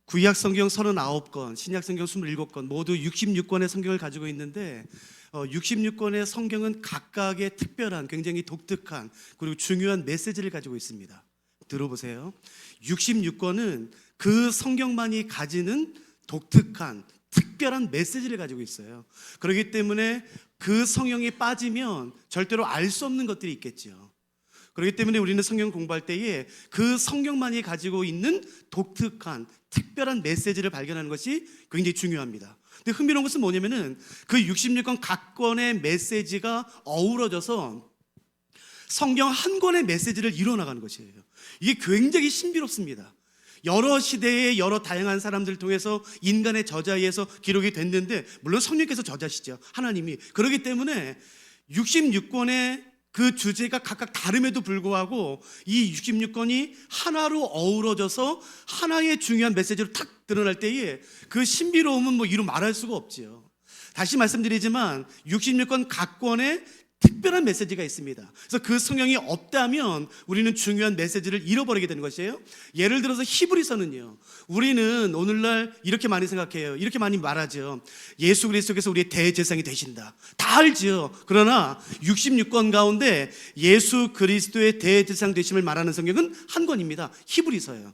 구약 성경 39권, 신약 성경 27권, 모두 66권의 성경을 가지고 있는데 66권의 성경은 각각의 특별한, 굉장히 독특한 그리고 중요한 메시지를 가지고 있습니다. 들어보세요. 66권은 그 성경만이 가지는 독특한, 특별한 메시지를 가지고 있어요. 그렇기 때문에 그 성경이 빠지면 절대로 알 수 없는 것들이 있겠죠. 그렇기 때문에 우리는 성경 공부할 때에 그 성경만이 가지고 있는 독특한, 특별한 메시지를 발견하는 것이 굉장히 중요합니다. 근데 흥미로운 것은 뭐냐면은 그 66권 각 권의 메시지가 어우러져서 성경 한 권의 메시지를 이뤄나가는 것이에요. 이게 굉장히 신비롭습니다. 여러 시대의 여러 다양한 사람들을 통해서 인간의 저자에 의해서 기록이 됐는데, 물론 성령께서 저자시죠, 하나님이. 그렇기 때문에 66권의 그 주제가 각각 다름에도 불구하고 이 66권이 하나로 어우러져서 하나의 중요한 메시지로 탁 드러날 때에 그 신비로움은 뭐 이루 말할 수가 없지요. 다시 말씀드리지만 66권 각 권에 특별한 메시지가 있습니다. 그래서 그 성경이 없다면 우리는 중요한 메시지를 잃어버리게 되는 것이에요. 예를 들어서 히브리서는요, 우리는 오늘날 이렇게 많이 생각해요. 이렇게 많이 말하죠. 예수 그리스도께서 우리의 대제사장이 되신다. 다 알죠. 그러나 66권 가운데 예수 그리스도의 대제사장 되심을 말하는 성경은 한 권입니다. 히브리서예요.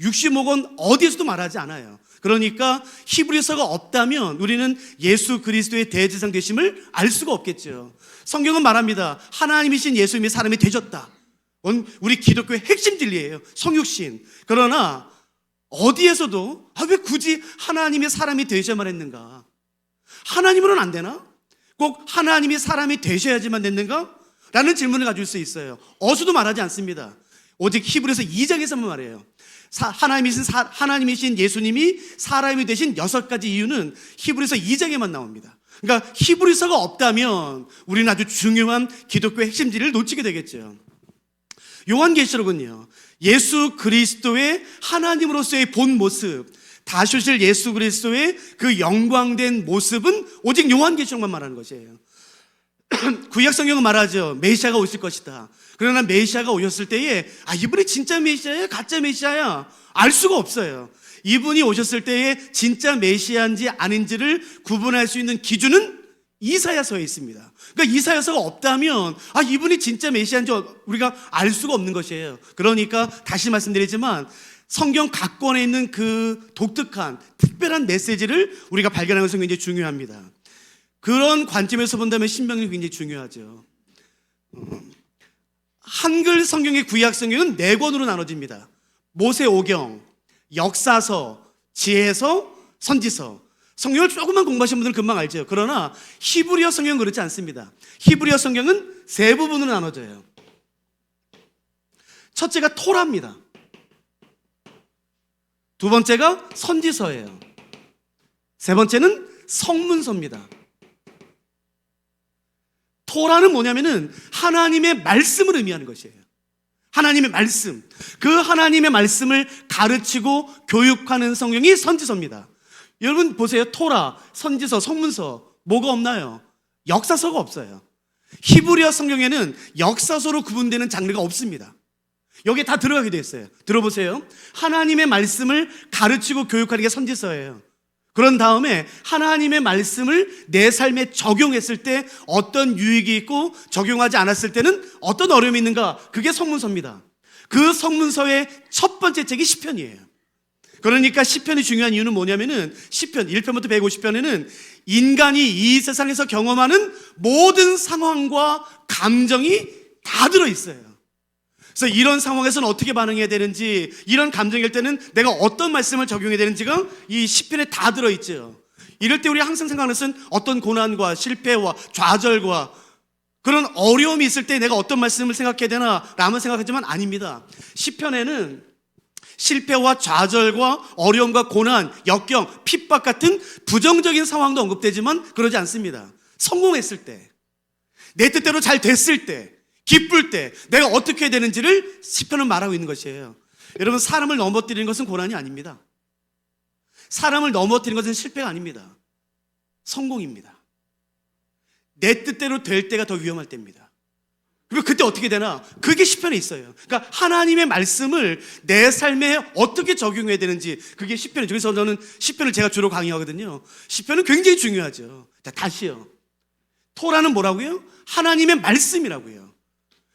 65권 어디에서도 말하지 않아요. 그러니까 히브리서가 없다면 우리는 예수 그리스도의 대제사장 되심을 알 수가 없겠죠. 성경은 말합니다. 하나님이신 예수님이 사람이 되셨다. 우리 기독교의 핵심 진리예요. 성육신. 그러나 어디에서도 왜 굳이 하나님이 사람이 되셔야만 했는가? 하나님으로는 안 되나? 꼭 하나님이 사람이 되셔야지만 됐는가? 라는 질문을 가질 수 있어요. 어디서도 말하지 않습니다. 오직 히브리서 2장에서만 말해요. 하나님이신 예수님이 사람이 되신 6가지 이유는 히브리서 2장에만 나옵니다. 그러니까 히브리서가 없다면 우리는 아주 중요한 기독교의 핵심지를 놓치게 되겠죠. 요한계시록은요, 예수 그리스도의 하나님으로서의 본 모습, 다시 오실 예수 그리스도의 그 영광된 모습은 오직 요한계시록만 말하는 것이에요. 구약 성경은 말하죠. 메시아가 오실 것이다. 그러나 메시아가 오셨을 때에 이분이 진짜 메시아야, 가짜 메시아야, 알 수가 없어요. 이분이 오셨을 때에 진짜 메시아인지 아닌지를 구분할 수 있는 기준은 이사야서에 있습니다. 그러니까 이사야서가 없다면 이분이 진짜 메시아인지 우리가 알 수가 없는 것이에요. 그러니까 다시 말씀드리지만 성경 각 권에 있는 그 독특한, 특별한 메시지를 우리가 발견하는 것은 굉장히 중요합니다. 그런 관점에서 본다면 신명이 굉장히 중요하죠. 한글 성경의 구약 성경은 4권으로 나눠집니다. 모세오경, 역사서, 지혜서, 선지서. 성경을 조금만 공부하신 분들은 금방 알죠. 그러나 히브리어 성경은 그렇지 않습니다. 히브리어 성경은 3부분으로 나눠져요. 첫째가 토라입니다. 두 번째가 선지서예요. 세 번째는 성문서입니다. 토라는 뭐냐면은 하나님의 말씀을 의미하는 것이에요. 하나님의 말씀. 그 하나님의 말씀을 가르치고 교육하는 성경이 선지서입니다. 여러분 보세요. 토라, 선지서, 성문서 뭐가 없나요? 역사서가 없어요. 히브리어 성경에는 역사서로 구분되는 장르가 없습니다. 여기에 다 들어가게 되어 있어요. 들어보세요. 하나님의 말씀을 가르치고 교육하는 게 선지서예요. 그런 다음에 하나님의 말씀을 내 삶에 적용했을 때 어떤 유익이 있고 적용하지 않았을 때는 어떤 어려움이 있는가, 그게 성문서입니다. 그 성문서의 첫 번째 책이 시편이에요. 그러니까 시편이 중요한 이유는 뭐냐면은 시편 1편부터 150편에는 인간이 이 세상에서 경험하는 모든 상황과 감정이 다 들어있어요. 그래서 이런 상황에서는 어떻게 반응해야 되는지, 이런 감정일 때는 내가 어떤 말씀을 적용해야 되는지가 이 시편에 다 들어있죠. 이럴 때 우리 항상 생각하는 것은 어떤 고난과 실패와 좌절과 그런 어려움이 있을 때 내가 어떤 말씀을 생각해야 되나 라면 생각하지만 아닙니다. 시편에는 실패와 좌절과 어려움과 고난, 역경, 핍박 같은 부정적인 상황도 언급되지만 그러지 않습니다. 성공했을 때, 내 뜻대로 잘 됐을 때, 기쁠 때 내가 어떻게 해야 되는지를 시편은 말하고 있는 것이에요. 여러분, 사람을 넘어뜨리는 것은 고난이 아닙니다. 사람을 넘어뜨리는 것은 실패가 아닙니다. 성공입니다. 내 뜻대로 될 때가 더 위험할 때입니다. 그리고 그때 어떻게 되나? 그게 시편에 있어요. 그러니까 하나님의 말씀을 내 삶에 어떻게 적용해야 되는지 그게 시편이죠. 그래서 저는 시편을 제가 주로 강의하거든요. 시편은 굉장히 중요하죠. 자, 다시요. 토라는 뭐라고요? 하나님의 말씀이라고요.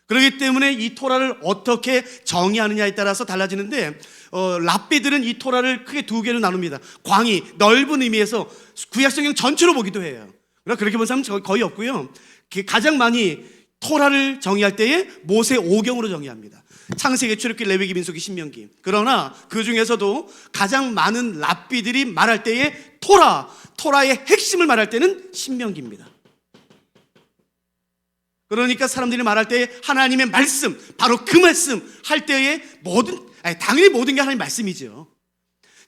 그렇기 때문에 이 토라를 어떻게 정의하느냐에 따라서 달라지는데 랍비들은 이 토라를 크게 두 개로 나눕니다. 광의, 넓은 의미에서 구약성경 전체로 보기도 해요. 그러나 그렇게 본 사람은 거의 없고요. 가장 많이 토라를 정의할 때에 모세 오경으로 정의합니다. 창세기, 출애굽기, 레위기, 민수기, 신명기. 그러나 그 중에서도 가장 많은 랍비들이 말할 때에 토라의 핵심을 말할 때는 신명기입니다. 그러니까 사람들이 말할 때 하나님의 말씀, 바로 그 말씀 할 때에 당연히 모든 게 하나님의 말씀이죠.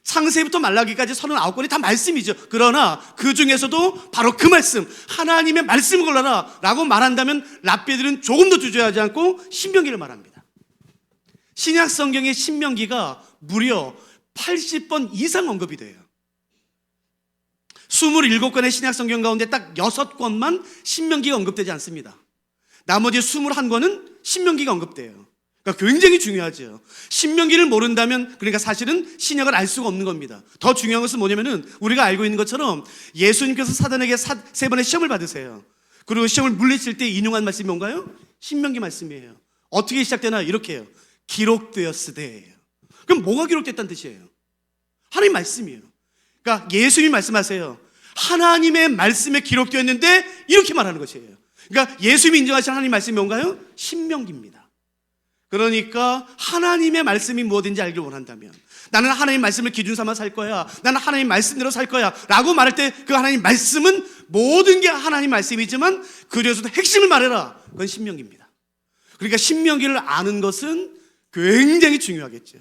창세기부터 말라기까지 39권이 다 말씀이죠. 그러나 그 중에서도 바로 그 말씀, 하나님의 말씀을 골라라 라고 말한다면 랍비들은 조금 더 주저하지 않고 신명기를 말합니다. 신약 성경의 신명기가 무려 80번 이상 언급이 돼요. 27권의 신약 성경 가운데 딱 6권만 신명기가 언급되지 않습니다. 나머지 21권은 신명기가 언급돼요. 그러니까 굉장히 중요하죠. 신명기를 모른다면 그러니까 사실은 신약을 알 수가 없는 겁니다. 더 중요한 것은 뭐냐면은 우리가 알고 있는 것처럼 예수님께서 사단에게 3번의 시험을 받으세요. 그리고 시험을 물리칠 때 인용한 말씀이 뭔가요? 신명기 말씀이에요. 어떻게 시작되나? 이렇게 해요. 기록되었으되. 그럼 뭐가 기록됐다는 뜻이에요? 하나님 말씀이에요. 그러니까 예수님이 말씀하세요. 하나님의 말씀에 기록되었는데 이렇게 말하는 것이에요. 그러니까 예수님이 인정하신 하나님 말씀이 뭔가요? 신명기입니다. 그러니까 하나님의 말씀이 무엇인지 알길 원한다면 나는 하나님 말씀을 기준 삼아 살 거야, 나는 하나님 말씀대로 살 거야 라고 말할 때 그 하나님 말씀은 모든 게 하나님 말씀이지만 그 중에서도 핵심을 말해라. 그건 신명기입니다. 그러니까 신명기를 아는 것은 굉장히 중요하겠죠.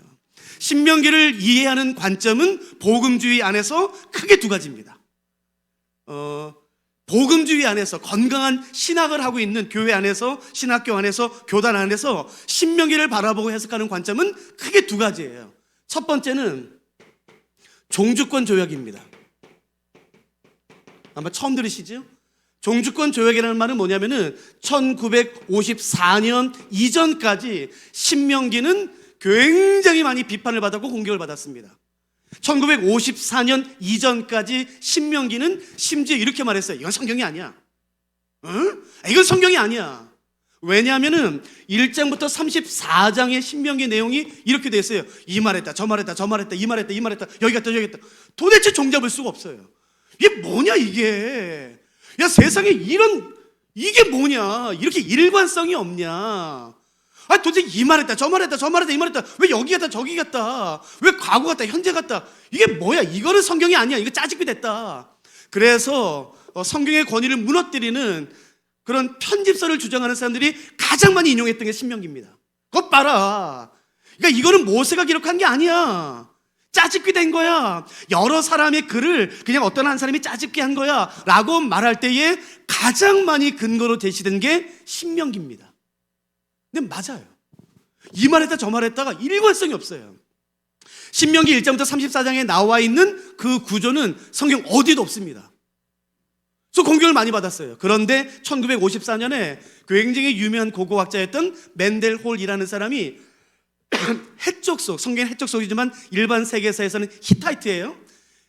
신명기를 이해하는 관점은 복음주의 안에서 크게 두 가지입니다. 복음주의 안에서 건강한 신학을 하고 있는 교회 안에서, 신학교 안에서, 교단 안에서 신명기를 바라보고 해석하는 관점은 크게 두 가지예요. 첫 번째는 종주권 조약입니다. 아마 처음 들으시죠? 종주권 조약이라는 말은 뭐냐면은 1954년 이전까지 신명기는 굉장히 많이 비판을 받았고 공격을 받았습니다. 1954년 이전까지 신명기는 심지어 이렇게 말했어요. 이건 성경이 아니야. 이건 성경이 아니야. 왜냐하면은 1장부터 34장의 신명기 내용이 이렇게 돼 있어요. 이 말했다, 저 말했다, 저 말했다, 이 말했다, 이 말했다, 여기 갔다, 여기 갔다. 도대체 종잡을 수가 없어요. 이게 뭐냐 이게. 야, 세상에 이게 뭐냐. 이렇게 일관성이 없냐. 도대체 이 말했다, 저 말했다, 저 말했다, 이 말했다. 왜 여기 갔다, 저기 갔다. 왜 과거 갔다, 현재 갔다. 이게 뭐야. 이거는 성경이 아니야. 이거 짜집기 됐다. 그래서 성경의 권위를 무너뜨리는 그런 편집서를 주장하는 사람들이 가장 많이 인용했던 게 신명기입니다. 그것 봐라. 그러니까 이거는 모세가 기록한 게 아니야. 짜집기 된 거야. 여러 사람의 글을 그냥 어떤 한 사람이 짜집기 한 거야 라고 말할 때에 가장 많이 근거로 제시된 게 신명기입니다. 근데 맞아요. 이 말했다 저 말했다가 일관성이 없어요. 신명기 1장부터 34장에 나와 있는 그 구조는 성경 어디도 없습니다. 그래서 공격을 많이 받았어요. 그런데 1954년에 굉장히 유명한 고고학자였던 맨델홀이라는 사람이 해족속, 성경은 해족속이지만 일반 세계사에서는 히타이트예요.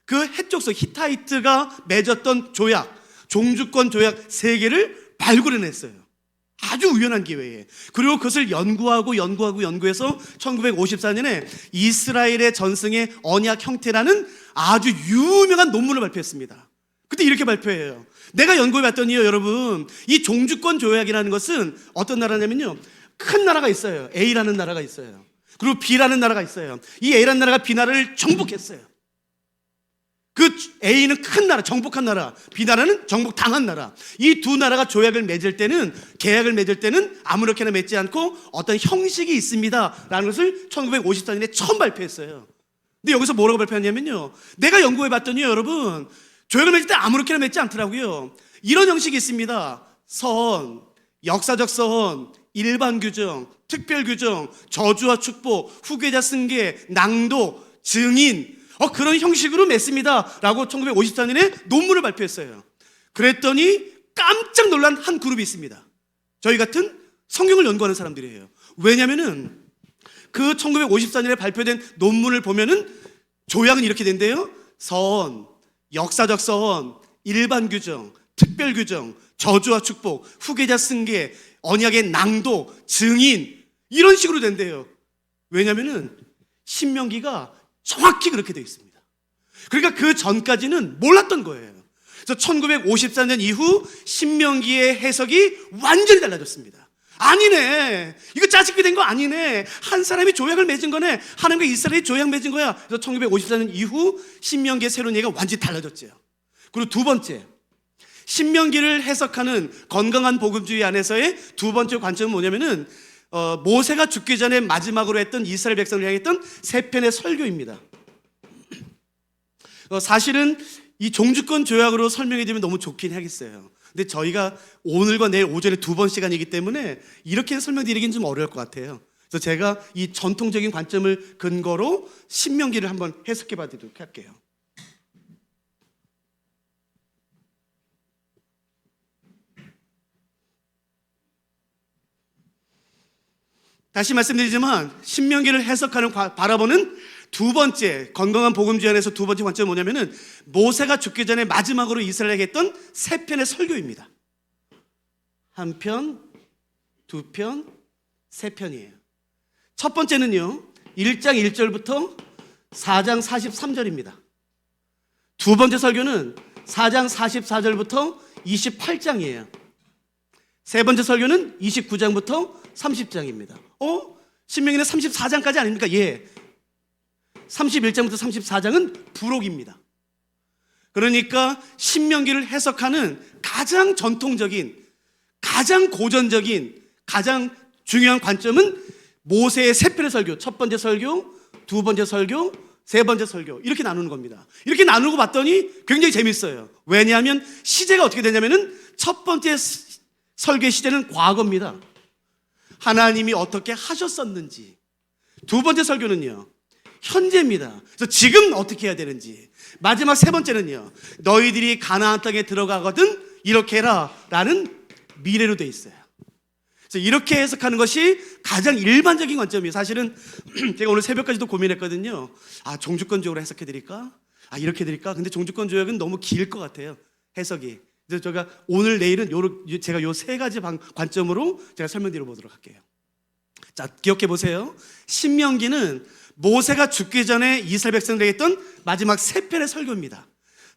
그 해족속, 히타이트가 맺었던 조약, 종주권 조약 3개를 발굴해냈어요. 아주 우연한 기회에. 그리고 그것을 연구해서 1954년에 이스라엘의 전승의 언약 형태라는 아주 유명한 논문을 발표했습니다. 그때 이렇게 발표해요. 내가 연구해봤더니요, 여러분, 이 종주권 조약이라는 것은 어떤 나라냐면요, 큰 나라가 있어요. A라는 나라가 있어요. 그리고 B라는 나라가 있어요. 이 A라는 나라가 B 나라를 정복했어요. 그 A는 큰 나라, 정복한 나라, B 나라는 정복당한 나라. 이 두 나라가 조약을 맺을 때는, 계약을 맺을 때는 아무렇게나 맺지 않고 어떤 형식이 있습니다 라는 것을 1954년에 처음 발표했어요. 근데 여기서 뭐라고 발표했냐면요, 내가 연구해봤더니요, 여러분, 조약을 맺을 때 아무렇게나 맺지 않더라고요. 이런 형식이 있습니다. 서원, 역사적 서원, 일반 규정, 특별 규정, 저주와 축복, 후계자 승계, 낭독, 증인, 그런 형식으로 맺습니다 라고 1954년에 논문을 발표했어요. 그랬더니 깜짝 놀란 한 그룹이 있습니다. 저희 같은 성경을 연구하는 사람들이에요. 왜냐하면은 그 1954년에 발표된 논문을 보면은 조약은 이렇게 된대요. 선, 역사적 선, 일반 규정, 특별 규정, 저주와 축복, 후계자 승계, 언약의 낭독, 증인, 이런 식으로 된대요. 왜냐하면은 신명기가 정확히 그렇게 되어 있습니다. 그러니까 그 전까지는 몰랐던 거예요. 그래서 1954년 이후 신명기의 해석이 완전히 달라졌습니다. 아니네, 이거 짜집게 된 거 아니네, 한 사람이 조약을 맺은 거네, 하나님과 이스라엘이 조약 맺은 거야. 그래서 1954년 이후 신명기의 새로운 얘기가 완전히 달라졌죠. 그리고 두 번째, 신명기를 해석하는 건강한 복음주의 안에서의 두 번째 관점은 뭐냐면은 모세가 죽기 전에 마지막으로 했던 이스라엘 백성을 향했던 세 편의 설교입니다. 사실은 이 종주권 조약으로 설명해 드리면 너무 좋긴 하겠어요. 근데 저희가 오늘과 내일 오전에 두 번 시간이기 때문에 이렇게 설명드리긴 좀 어려울 것 같아요. 그래서 제가 이 전통적인 관점을 근거로 신명기를 한번 해석해 봐드리도록 할게요. 다시 말씀드리지만 신명기를 해석하는 바라보는 두 번째 건강한 복음주의 안에서 두 번째 관점은 뭐냐면은 모세가 죽기 전에 마지막으로 이스라엘에게 했던 세 편의 설교입니다. 한 편, 두 편, 세 편이에요. 첫 번째는요, 1장 1절부터 4장 43절입니다. 두 번째 설교는 4장 44절부터 28장이에요. 세 번째 설교는 29장부터 30장입니다. 신명기는 34장까지 아닙니까? 예. 31장부터 34장은 부록입니다. 그러니까 신명기를 해석하는 가장 전통적인, 가장 고전적인, 가장 중요한 관점은 모세의 세 편의 설교, 첫 번째 설교, 두 번째 설교, 세 번째 설교, 이렇게 나누는 겁니다. 이렇게 나누고 봤더니 굉장히 재밌어요. 왜냐하면 시제가 어떻게 되냐면은 첫 번째 설교의 시제는 과거입니다. 하나님이 어떻게 하셨었는지. 두 번째 설교는요, 현재입니다. 그래서 지금 어떻게 해야 되는지. 마지막 세 번째는요, 너희들이 가나안 땅에 들어가거든 이렇게 해라 라는 미래로 돼 있어요. 그래서 이렇게 해석하는 것이 가장 일반적인 관점이에요. 사실은 제가 오늘 새벽까지도 고민했거든요. 종주권적으로 해석해 드릴까? 이렇게 드릴까? 근데 종주권 조약은 너무 길 것 같아요, 해석이. 그래서 제가 오늘 내일은 제가 요 세 가지 관점으로 제가 설명드려 보도록 할게요. 자, 기억해 보세요. 신명기는 모세가 죽기 전에 이스라엘 백성들에게 했던 마지막 세 편의 설교입니다.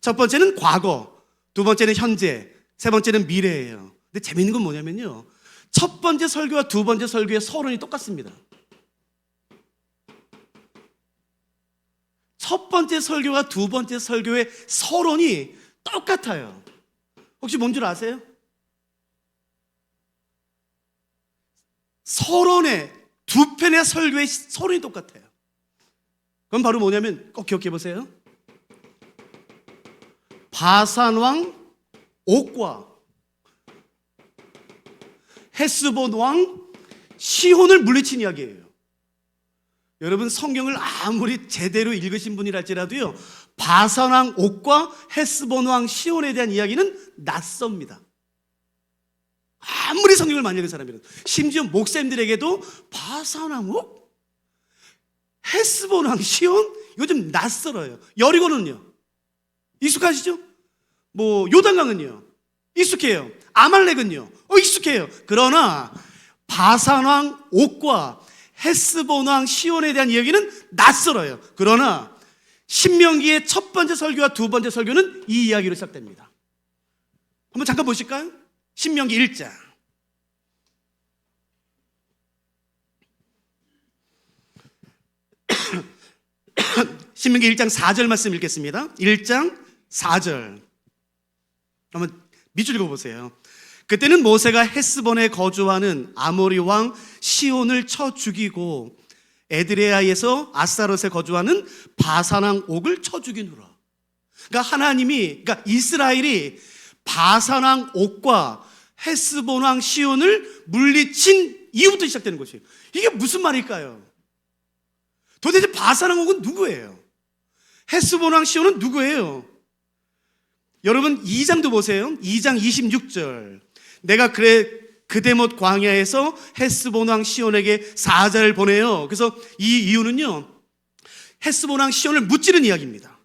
첫 번째는 과거, 두 번째는 현재, 세 번째는 미래예요. 근데 재밌는 건 뭐냐면요, 첫 번째 설교와 두 번째 설교의 서론이 똑같습니다. 첫 번째 설교와 두 번째 설교의 서론이 똑같아요. 혹시 뭔 줄 아세요? 서론의 두 편의 설교의 서론이 똑같아요. 그건 바로 뭐냐면 꼭 기억해 보세요. 바산 왕 옥과 헤스본 왕 시혼을 물리친 이야기예요. 여러분, 성경을 아무리 제대로 읽으신 분이랄지라도요, 바산 왕 옥과 헤스본 왕 시혼에 대한 이야기는 낯섭니다. 아무리 성경을 많이 읽은 사람이라도. 심지어 목사님들에게도 바산 왕 옥? 헤스본 왕 시온? 이거 좀 낯설어요. 여리고는요? 익숙하시죠? 요단강은요? 익숙해요. 아말렉은요? 익숙해요. 그러나 바산 왕 옥과 헤스본 왕 시온에 대한 이야기는 낯설어요. 그러나 신명기의 첫 번째 설교와 두 번째 설교는 이 이야기로 시작됩니다. 한번 잠깐 보실까요? 신명기 1장. 신명기 1장 4절 말씀 읽겠습니다. 1장 4절. 한번 밑줄 읽어보세요. 그때는 모세가 헤스본에 거주하는 아모리 왕 시온을 쳐 죽이고 에드레아에서 아스타롯에 거주하는 바산 왕 옥을 쳐 죽이노라. 그러니까 이스라엘이 바산 왕 옥과 헤스본 왕 시온을 물리친 이후부터 시작되는 것이에요. 이게 무슨 말일까요? 도대체 바산 왕 옥은 누구예요? 헤스본 왕 시온은 누구예요? 여러분, 2장도 보세요. 2장 26절. 내가 그대못 광야에서 헤스본 왕 시온에게 사자를 보내요. 그래서 이 이유는요, 헤스본 왕 시온을 무찌른 이야기입니다.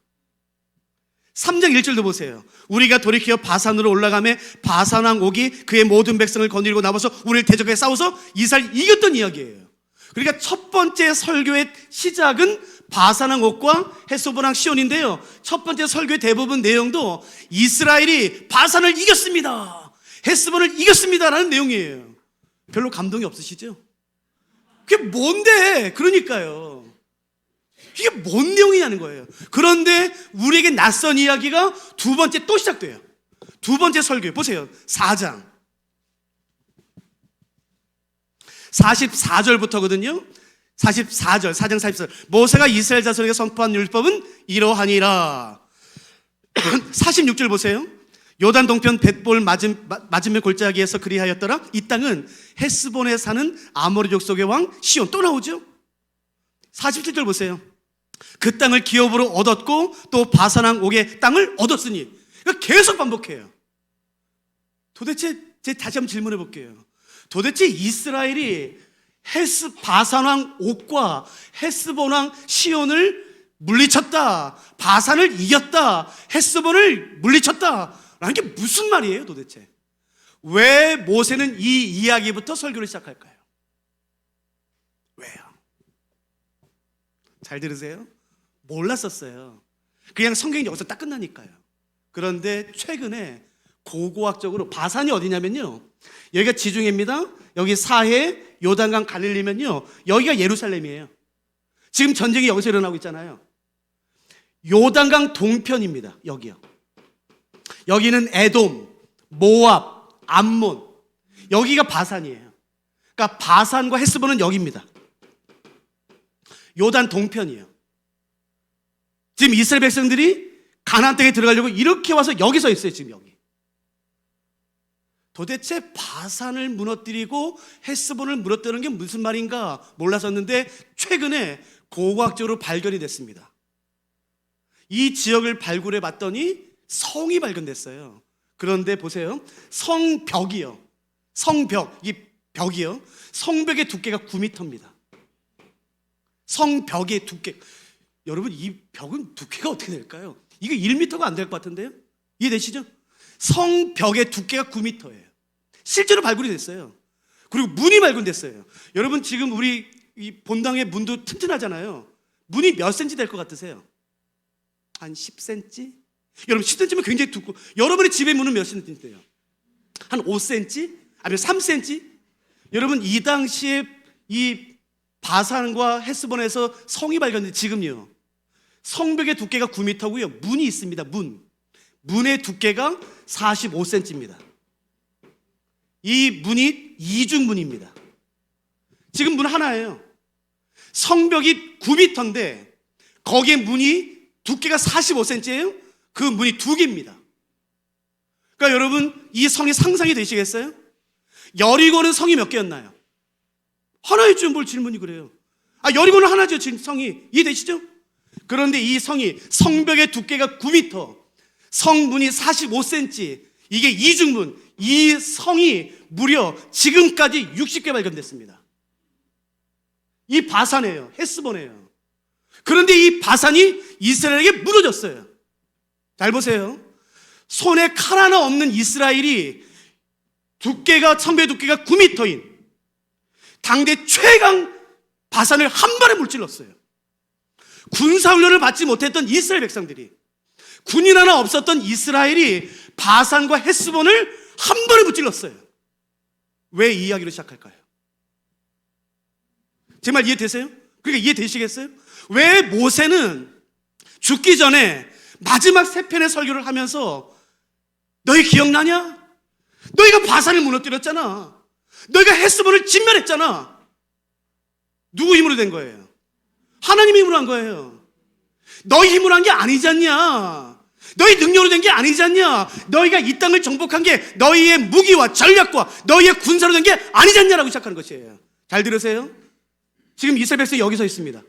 3장 1절도 보세요. 우리가 돌이켜 바산으로 올라가매 바산 왕 옥이 그의 모든 백성을 거느리고 나와서 우리를 대적해 싸워서 이스라엘 이겼던 이야기예요. 그러니까 첫 번째 설교의 시작은 바산 왕 옥과 헤스본 왕 시온인데요, 첫 번째 설교의 대부분 내용도 이스라엘이 바산을 이겼습니다, 헤스본을 이겼습니다라는 내용이에요. 별로 감동이 없으시죠? 그게 뭔데? 그러니까요, 이게 뭔 내용이냐는 거예요. 그런데 우리에게 낯선 이야기가 두 번째 또 시작돼요. 두 번째 설교 보세요. 4장 44절부터거든요 44절, 4장 44절. 모세가 이스라엘 자손에게 선포한 율법은 이러하니라. 46절 보세요. 요단 동편 벳볼 맞은편 골짜기에서 그리하였더라. 이 땅은 헤스본에 사는 아모리 족속의 왕 시온. 또 나오죠. 47절 보세요. 그 땅을 기업으로 얻었고 또 바산 왕 옥의 땅을 얻었으니. 그러니까 계속 반복해요. 도대체 다시 한번 질문해 볼게요. 도대체 이스라엘이 바산 왕 옥과 헤스본 왕 시온을 물리쳤다, 바산을 이겼다, 헤스본을 물리쳤다 라는 게 무슨 말이에요 도대체? 왜 모세는 이 이야기부터 설교를 시작할까요? 왜요? 잘 들으세요. 몰랐었어요. 그냥 성경이 여기서 딱 끝나니까요. 그런데 최근에 고고학적으로 바산이 어디냐면요, 여기가 지중해입니다. 여기 사해, 요단강, 갈릴리면요, 여기가 예루살렘이에요. 지금 전쟁이 여기서 일어나고 있잖아요. 요단강 동편입니다. 여기요. 여기는 에돔, 모압, 암몬, 여기가 바산이에요. 그러니까 바산과 헤스본은 여기입니다. 요단 동편이에요. 지금 이스라엘 백성들이 가나안 땅에 들어가려고 이렇게 와서 여기 서 있어요. 지금 여기. 도대체 바산을 무너뜨리고 헤스본을 무너뜨리는 게 무슨 말인가 몰랐었는데 최근에 고고학적으로 발견이 됐습니다. 이 지역을 발굴해 봤더니 성이 발견됐어요. 그런데 보세요. 성벽이요. 성벽, 이 벽이요. 성벽의 두께가 9m입니다. 성벽의 두께. 여러분, 이 벽은 두께가 어떻게 될까요? 이거 1m가 안 될 것 같은데요? 이해되시죠? 성벽의 두께가 9m예요. 실제로 발굴이 됐어요. 그리고 문이 발견됐어요. 여러분, 지금 우리 이 본당의 문도 튼튼하잖아요. 문이 몇 cm 될 것 같으세요? 한 10cm? 여러분, 10cm면 굉장히 두껍고, 여러분의 집의 문은 몇 cm 돼요? 한 5cm? 아니면 3cm? 여러분, 이 당시에 이 바산과 헤스본에서 성이 발견된 지금요, 성벽의 두께가 9m고요. 문이 있습니다. 문의 두께가 45cm입니다. 이 문이 이중문입니다. 지금 문 하나예요. 성벽이 9m인데 거기에 문이 두께가 45cm예요. 그 문이 두 개입니다. 그러니까 여러분, 이 성이 상상이 되시겠어요? 여리고는 성이 몇 개였나요? 하나였죠. 뭘 질문이 그래요? 여리고는 하나죠. 지금 성이. 이해되시죠? 그런데 이 성이 성벽의 두께가 9m, 성문이 45cm, 이게 이중문, 이 성이 무려 지금까지 60개 발견됐습니다. 이 바산이에요. 헤스본이에요. 그런데 이 바산이 이스라엘에게 무너졌어요. 잘 보세요. 손에 칼 하나 없는 이스라엘이 성벽의 두께가 9m인 당대 최강 바산을 한 발에 물질렀어요. 군사훈련을 받지 못했던 이스라엘 백성들이, 군인 하나 없었던 이스라엘이 바산과 헤스본을 한 번에 무찔렀어요. 왜 이 이야기로 시작할까요? 제 말 이해되세요? 그러니까 이해되시겠어요? 왜 모세는 죽기 전에 마지막 세 편의 설교를 하면서 너희 기억나냐? 너희가 바산을 무너뜨렸잖아. 너희가 헤스본을 진멸했잖아. 누구 힘으로 된 거예요? 하나님 힘으로 한 거예요. 너희 힘으로 한 게 아니지 않냐? 너희 능력으로 된 게 아니지 않냐? 너희가 이 땅을 정복한 게 너희의 무기와 전략과 너희의 군사로 된 게 아니지 않냐라고 시작하는 것이에요. 잘 들으세요. 지금 이스라엘 백성이 여기 서 있습니다.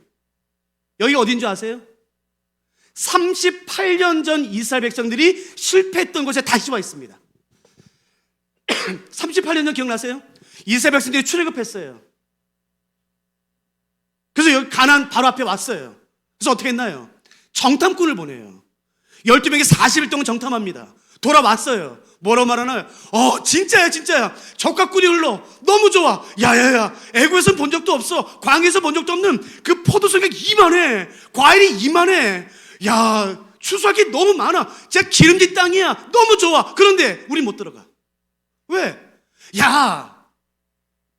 여기가 어딘 줄 아세요? 38년 전 이스라엘 백성들이 실패했던 곳에 다시 와 있습니다. 38년 전 기억나세요? 이스라엘 백성들이 출애굽했어요. 그래서 여기 가나안 바로 앞에 왔어요. 그래서 어떻게 했나요? 정탐꾼을 보내요. 12명이 40일 동안 정탐합니다. 돌아왔어요. 뭐라고 말하나요? 진짜야 진짜야. 적과 꿀이 흘러. 너무 좋아. 야야야, 애국에서는 본 적도 없어. 광야에서 본 적도 없는 그 포도송이 이만해. 과일이 이만해. 야, 추수할 너무 많아. 진짜 기름진 땅이야. 너무 좋아. 그런데 우리 못 들어가. 왜? 야,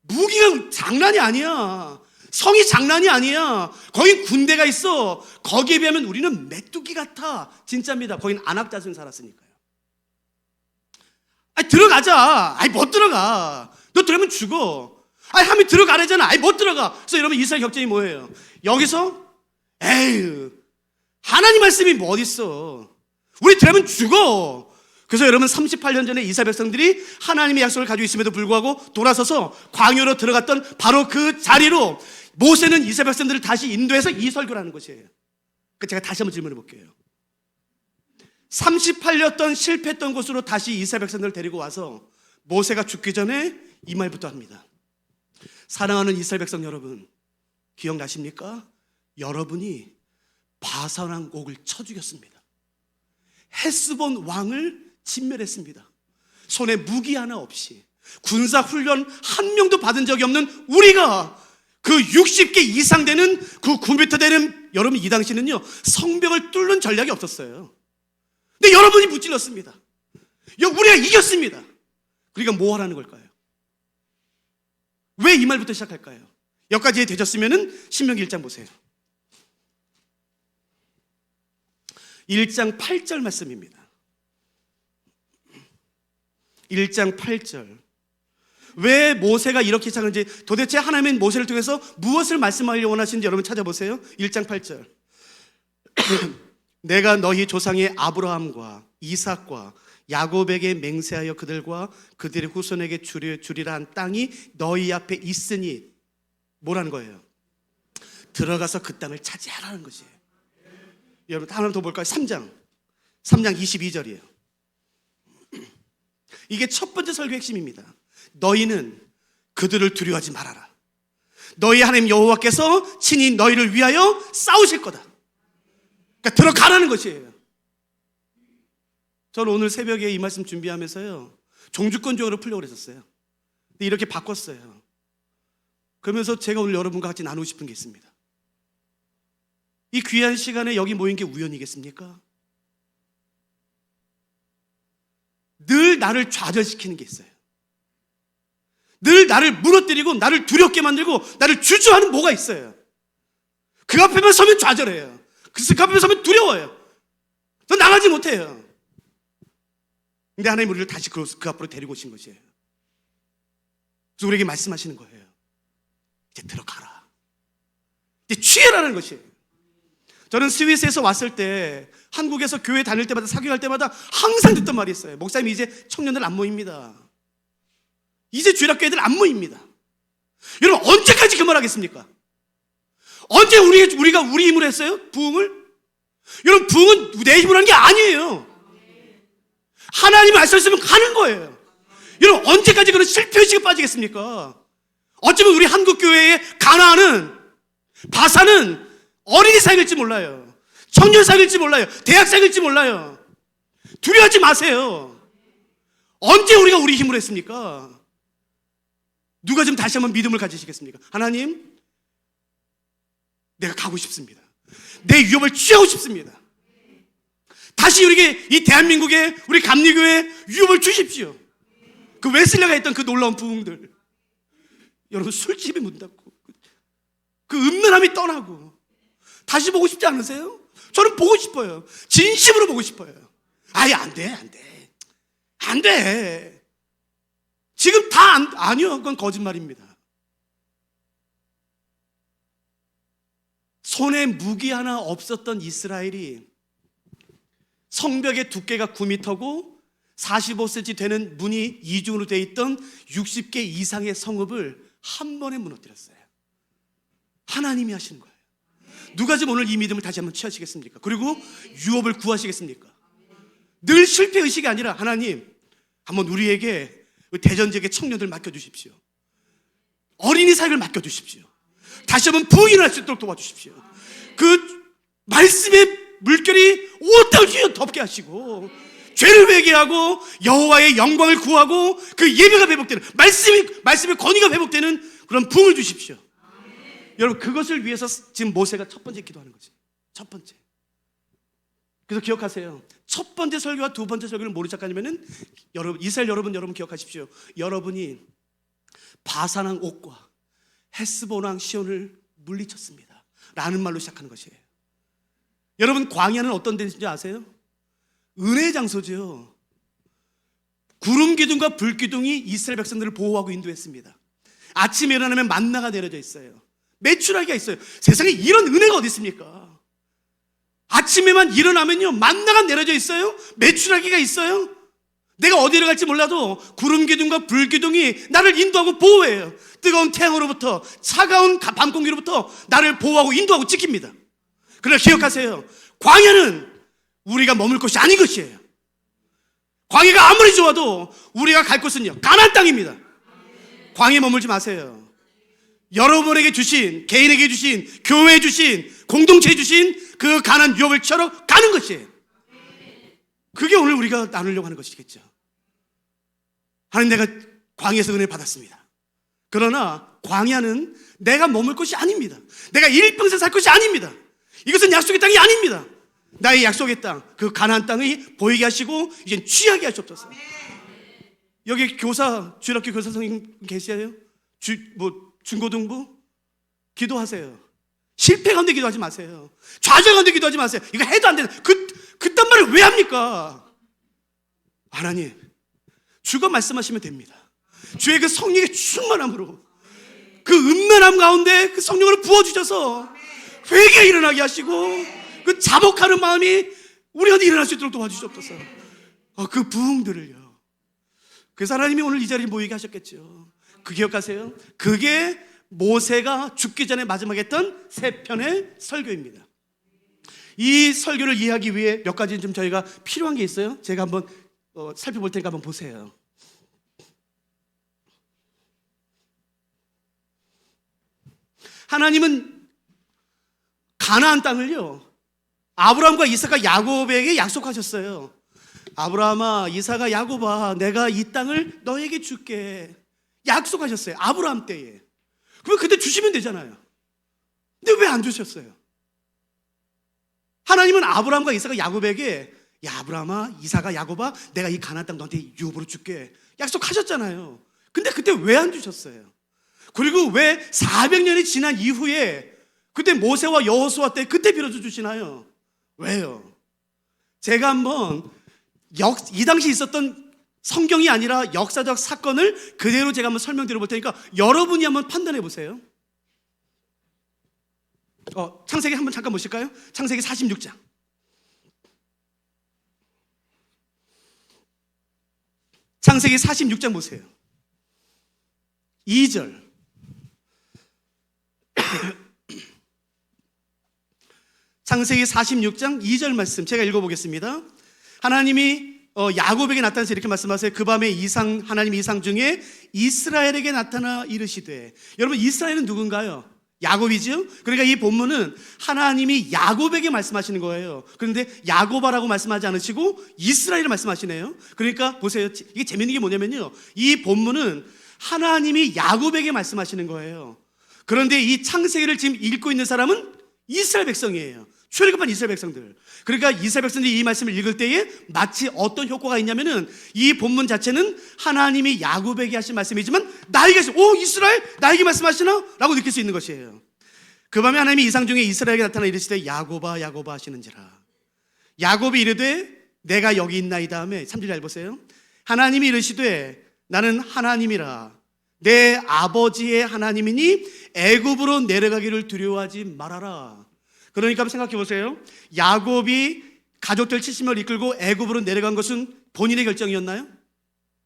무기가 장난이 아니야. 성이 장난이 아니야. 거긴 군대가 있어. 거기에 비하면 우리는 메뚜기 같아. 진짜입니다. 거긴 안악자손 살았으니까요. 아니, 들어가자. 아니, 못 들어가. 너 들어가면 죽어. 아니, 하면 들어가래잖아. 아니, 못 들어가. 그래서 여러분, 이스라엘 격전이 뭐예요? 여기서 에휴, 하나님 말씀이 뭐 어딨어. 우리 들어가면 죽어. 그래서 여러분, 38년 전에 이스라엘 백성들이 하나님의 약속을 가지고 있음에도 불구하고 돌아서서 광야로 들어갔던 바로 그 자리로 모세는 이스라엘 백성들을 다시 인도해서 이 설교를 하는 것이에요. 그러니까 제가 다시 한번 질문해 볼게요. 38년 동안 실패했던 곳으로 다시 이스라엘 백성들을 데리고 와서 모세가 죽기 전에 이 말부터 합니다. 사랑하는 이스라엘 백성 여러분, 기억나십니까? 여러분이 바산 옥을 쳐 죽였습니다. 헤스본 왕을 진멸했습니다. 손에 무기 하나 없이 군사 훈련 한 명도 받은 적이 없는 우리가 그 60개 이상 되는 그 9m 되는, 여러분 이 당시는요 성벽을 뚫는 전략이 없었어요. 근데 여러분이 무찔렀습니다. 우리가 이겼습니다. 그러니까 뭐 하라는 걸까요? 왜 이 말부터 시작할까요? 여기까지 되셨으면 신명기 1장 보세요. 1장 8절 말씀입니다. 1장 8절. 왜 모세가 이렇게 시작하는지, 도대체 하나님은 모세를 통해서 무엇을 말씀하려고 원하시는지 여러분 찾아보세요. 1장 8절. 내가 너희 조상의 아브라함과 이삭과 야곱에게 맹세하여 그들과 그들의 후손에게 주리라 한 땅이 너희 앞에 있으니, 뭐라는 거예요? 들어가서 그 땅을 차지하라는 것이에요. 여러분 하나 더 볼까요? 3장 22절이에요. 이게 첫 번째 설교 핵심입니다. 너희는 그들을 두려워하지 말아라. 너희 하나님 여호와께서 친히 너희를 위하여 싸우실 거다. 그러니까 들어가라는 것이에요. 저는 오늘 새벽에 이 말씀 준비하면서요 종주권적으로 풀려고 그랬었어요. 근데 이렇게 바꿨어요. 그러면서 제가 오늘 여러분과 같이 나누고 싶은 게 있습니다. 이 귀한 시간에 여기 모인 게 우연이겠습니까? 늘 나를 좌절시키는 게 있어요. 늘 나를 무너뜨리고 나를 두렵게 만들고 나를 주저하는 뭐가 있어요. 그 앞에만 서면 좌절해요. 그 앞에 서면 두려워요. 더 나가지 못해요. 근데 하나님 우리를 다시 그 앞으로 데리고 오신 것이에요. 그래서 우리에게 말씀하시는 거예요. 이제 들어가라. 이제 취해라는 것이에요. 저는 스위스에서 왔을 때 한국에서 교회 다닐 때마다 사교할 때마다 항상 듣던 말이 있어요. 목사님 이제 청년들 안 모입니다. 이제 주일학교 애들 안 모입니다. 여러분 언제까지 그 말 하겠습니까? 언제 우리가 우리 힘으로 했어요? 부흥을? 여러분 부흥은 내 힘으로 하는 게 아니에요. 하나님이 말씀하시면 가는 거예요. 여러분 언제까지 그런 실패의식에 빠지겠습니까? 어쩌면 우리 한국교회의 가나안은, 바산은 어린이 사역일지 몰라요. 청년 사역일지 몰라요. 대학 사역일지 몰라요. 두려워하지 마세요. 언제 우리가 우리 힘으로 했습니까? 누가 좀 다시 한번 믿음을 가지시겠습니까? 하나님, 내가 가고 싶습니다. 내 위협을 취하고 싶습니다. 다시 우리에게 이 대한민국에 우리 감리교회에 위협을 주십시오. 그 웨슬리가 했던 그 놀라운 부흥들, 여러분 술집이 문 닫고 그 음란함이 떠나고 다시 보고 싶지 않으세요? 저는 보고 싶어요. 진심으로 보고 싶어요. 아예 안 돼. 지금 다 아니요. 그건 거짓말입니다. 손에 무기 하나 없었던 이스라엘이 성벽의 두께가 9m고 45cm 되는 문이 이중으로 되어 있던 60개 이상의 성읍을 한 번에 무너뜨렸어요. 하나님이 하시는 거예요. 누가 지금 오늘 이 믿음을 다시 한번 취하시겠습니까? 그리고 유업을 구하시겠습니까? 늘 실패의식이 아니라 하나님 한번 우리에게 대전 지역의 청년들 맡겨주십시오. 어린이 사역을 맡겨주십시오. 다시 한번 부인할 수 있도록 도와주십시오. 그 말씀의 물결이 온 땅을 덮게 하시고 죄를 회개하고 여호와의 영광을 구하고 그 예배가 회복되는 말씀의 권위가 회복되는 그런 부흥을 주십시오. 여러분, 그것을 위해서 지금 모세가 첫 번째 기도하는 거지. 첫 번째. 그래서 기억하세요. 첫 번째 설교와 두 번째 설교를 뭐로 시작하냐면은, 여러분, 이스라엘 여러분 기억하십시오. 여러분이 바산 왕 옥과 헤스본 왕 시온을 물리쳤습니다 라는 말로 시작하는 것이에요. 여러분, 광야는 어떤 데인지 아세요? 은혜의 장소죠. 구름 기둥과 불 기둥이 이스라엘 백성들을 보호하고 인도했습니다. 아침에 일어나면 만나가 내려져 있어요. 메추라기가 있어요. 세상에 이런 은혜가 어디 있습니까? 아침에만 일어나면요, 만나가 내려져 있어요. 메추라기가 있어요. 내가 어디로 갈지 몰라도 구름 기둥과 불 기둥이 나를 인도하고 보호해요. 뜨거운 태양으로부터, 차가운 밤 공기로부터 나를 보호하고 인도하고 지킵니다. 그러나 기억하세요. 광야는 우리가 머물 곳이 아닌 것이에요. 광야가 아무리 좋아도 우리가 갈 곳은요, 가나안 땅입니다. 광야에 머물지 마세요. 여러분에게 주신, 개인에게 주신, 교회에 주신, 공동체에 주신 그 가나안 유업을 치러 가는 것이에요. 그게 오늘 우리가 나누려고 하는 것이겠죠. 하나님, 내가 광야에서 은혜 받았습니다. 그러나 광야는 내가 머물 곳이 아닙니다. 내가 일평생 살 곳이 아닙니다. 이것은 약속의 땅이 아닙니다. 나의 약속의 땅, 그 가나안 땅이 보이게 하시고 이제 취하게 하시옵소서. 여기 주일학교 교사 선생님 계세요? 중고등부? 기도하세요. 실패 가운데 기도하지 마세요. 좌절 가운데 기도하지 마세요. 이거 해도 안 되는 그딴 말을 왜 합니까? 하나님, 주가 말씀하시면 됩니다. 주의 그 성령의 충만함으로, 그 음란함 가운데 그 성령을 부어주셔서 회개 일어나게 하시고 그 자복하는 마음이 우리 가운데 일어날 수 있도록 도와주시옵소서. 그 부흥들을요. 그래서 하나님이 오늘 이 자리에 모이게 하셨겠죠. 그 기억하세요? 그게 모세가 죽기 전에 마지막에 했던 세 편의 설교입니다. 이 설교를 이해하기 위해 몇 가지 좀 저희가 필요한 게 있어요. 제가 한번 살펴볼 테니까 한번 보세요. 하나님은 가나안 땅을요, 아브라함과 이삭과 야곱에게 약속하셨어요. 아브라함아, 이삭아, 야곱아, 내가 이 땅을 너에게 줄게 약속하셨어요. 아브라함 때에. 그럼 그때 주시면 되잖아요. 근데 왜 안 주셨어요? 하나님은 아브라함과 이삭과 야곱에게, 야 아브라함아, 이삭아, 야곱아, 내가 이 가나안 땅 너한테 유업으로 줄게 약속하셨잖아요. 근데 그때 왜 안 주셨어요? 그리고 왜 400년이 지난 이후에 그때 모세와 여호수아 때 그때 빌어줘 주시나요? 왜요? 제가 한번 이 당시 있었던 성경이 아니라 역사적 사건을 그대로 제가 한번 설명드려 볼 테니까 여러분이 한번 판단해 보세요. 창세기 한번 잠깐 보실까요? 창세기 46장. 창세기 46장 보세요. 2절. 창세기 46장 2절 말씀 제가 읽어보겠습니다. 하나님이 야곱에게 나타나서 이렇게 말씀하세요. 그 밤에 하나님의 이상 중에 이스라엘에게 나타나 이르시되. 여러분, 이스라엘은 누군가요? 야곱이죠? 그러니까 이 본문은 하나님이 야곱에게 말씀하시는 거예요. 그런데 야곱아라고 말씀하지 않으시고 이스라엘을 말씀하시네요. 그러니까 보세요. 이게 재밌는 게 뭐냐면요, 이 본문은 하나님이 야곱에게 말씀하시는 거예요. 그런데 이 창세기를 지금 읽고 있는 사람은 이스라엘 백성이에요. 출애굽한 이스라엘 백성들. 그러니까 이스라엘 백성들이 이 말씀을 읽을 때에 마치 어떤 효과가 있냐면은, 이 본문 자체는 하나님이 야곱에게 하신 말씀이지만 나에게 하신, 이스라엘 나에게 말씀하시나? 라고 느낄 수 있는 것이에요. 그 밤에 하나님이 이상 중에 이스라엘에게 나타나 이르시되 야곱아 야곱아 하시는지라. 야곱이 이르되 내가 여기 있나이다 하며, 3절 잘 보세요. 하나님이 이르시되 나는 하나님이라, 내 아버지의 하나님이니 애굽으로 내려가기를 두려워하지 말아라. 그러니까 한번 생각해 보세요. 야곱이 가족들 70명을 이끌고 애굽으로 내려간 것은 본인의 결정이었나요?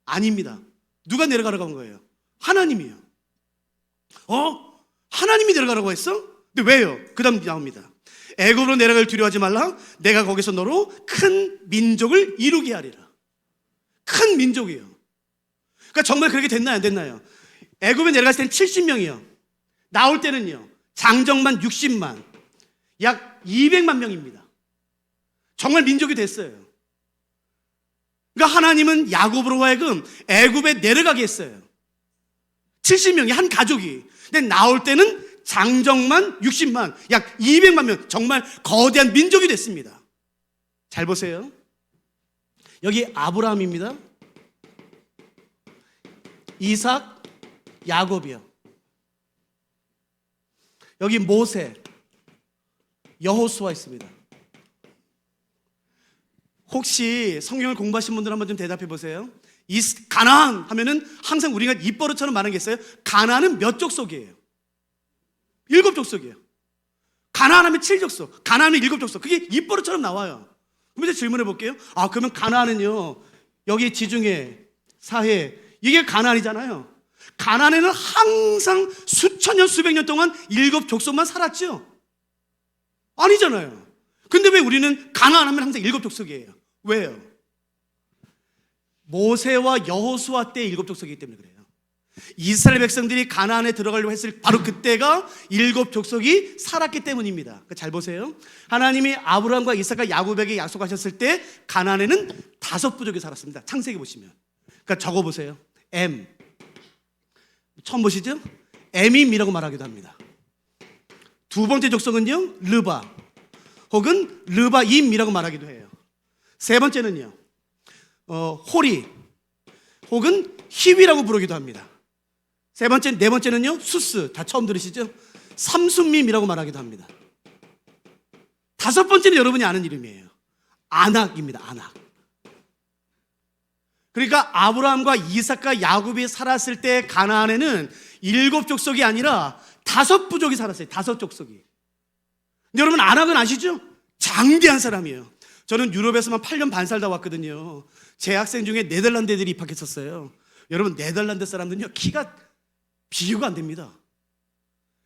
아닙니다. 누가 내려가라고 한 거예요? 하나님이요. 하나님이 내려가라고 했어? 근데 왜요? 그 다음 나옵니다. 애굽으로 내려갈 두려워하지 말라. 내가 거기서 너로 큰 민족을 이루게 하리라. 큰 민족이요. 그러니까 정말 그렇게 됐나요, 안 됐나요? 애굽에 내려갔을 때는 70명이요. 나올 때는요, 장정만 60만, 약 200만 명입니다. 정말 민족이 됐어요. 그러니까 하나님은 야곱으로 하여금 애굽에 내려가게 했어요. 70명이 한 가족이. 근데 나올 때는 장정만 60만, 약 200만 명, 정말 거대한 민족이 됐습니다. 잘 보세요. 여기 아브라함입니다. 이삭, 야곱이요. 여기 모세, 여호수아 있습니다. 혹시 성경을 공부하신 분들 한번 좀 대답해 보세요. 가나안 하면은 항상 우리가 입버릇처럼 말하는 게 있어요. 가나안은 몇 족속이에요? 7족속이에요. 가나안 하면 7족속, 가나안은 7족속. 그게 입버릇처럼 나와요. 그럼 이제 질문해 볼게요. 그러면 가나안은요, 여기 지중해, 사해, 이게 가나안이잖아요. 가나안에는 항상 수천 년, 수백 년 동안 7족속만 살았죠? 아니잖아요. 근데 왜 우리는 가나안 하면 항상 7족속이에요? 왜요? 모세와 여호수아 때 7족속이기 때문에 그래요. 이스라엘 백성들이 가나안에 들어가려고 했을 바로 그때가 7족속이 살았기 때문입니다. 그러니까 잘 보세요. 하나님이 아브라함과 이삭과 야곱에게 약속하셨을 때 가나안에는 5부족이 살았습니다. 창세기 보시면. 그러니까 적어보세요. M. 처음 보시죠? 에밈이라고 말하기도 합니다. 두 번째 족속은요, 르바 혹은 르바임이라고 말하기도 해요. 세 번째는요, 호리 혹은 히위라고 부르기도 합니다. 네 번째는요, 수스. 다 처음 들으시죠? 삼순밈이라고 말하기도 합니다. 다섯 번째는 여러분이 아는 이름이에요. 아낙입니다. 아낙. 그러니까 아브라함과 이삭과 야곱이 살았을 때 가나안에는 7족속이 아니라 5부족이 살았어요. 5족속이. 근데 여러분 아낙은 아시죠? 장대한 사람이에요. 저는 유럽에서만 8년 반 살다 왔거든요. 제 학생 중에 네덜란드 애들이 입학했었어요. 여러분 네덜란드 사람들은요, 키가 비교가 안 됩니다.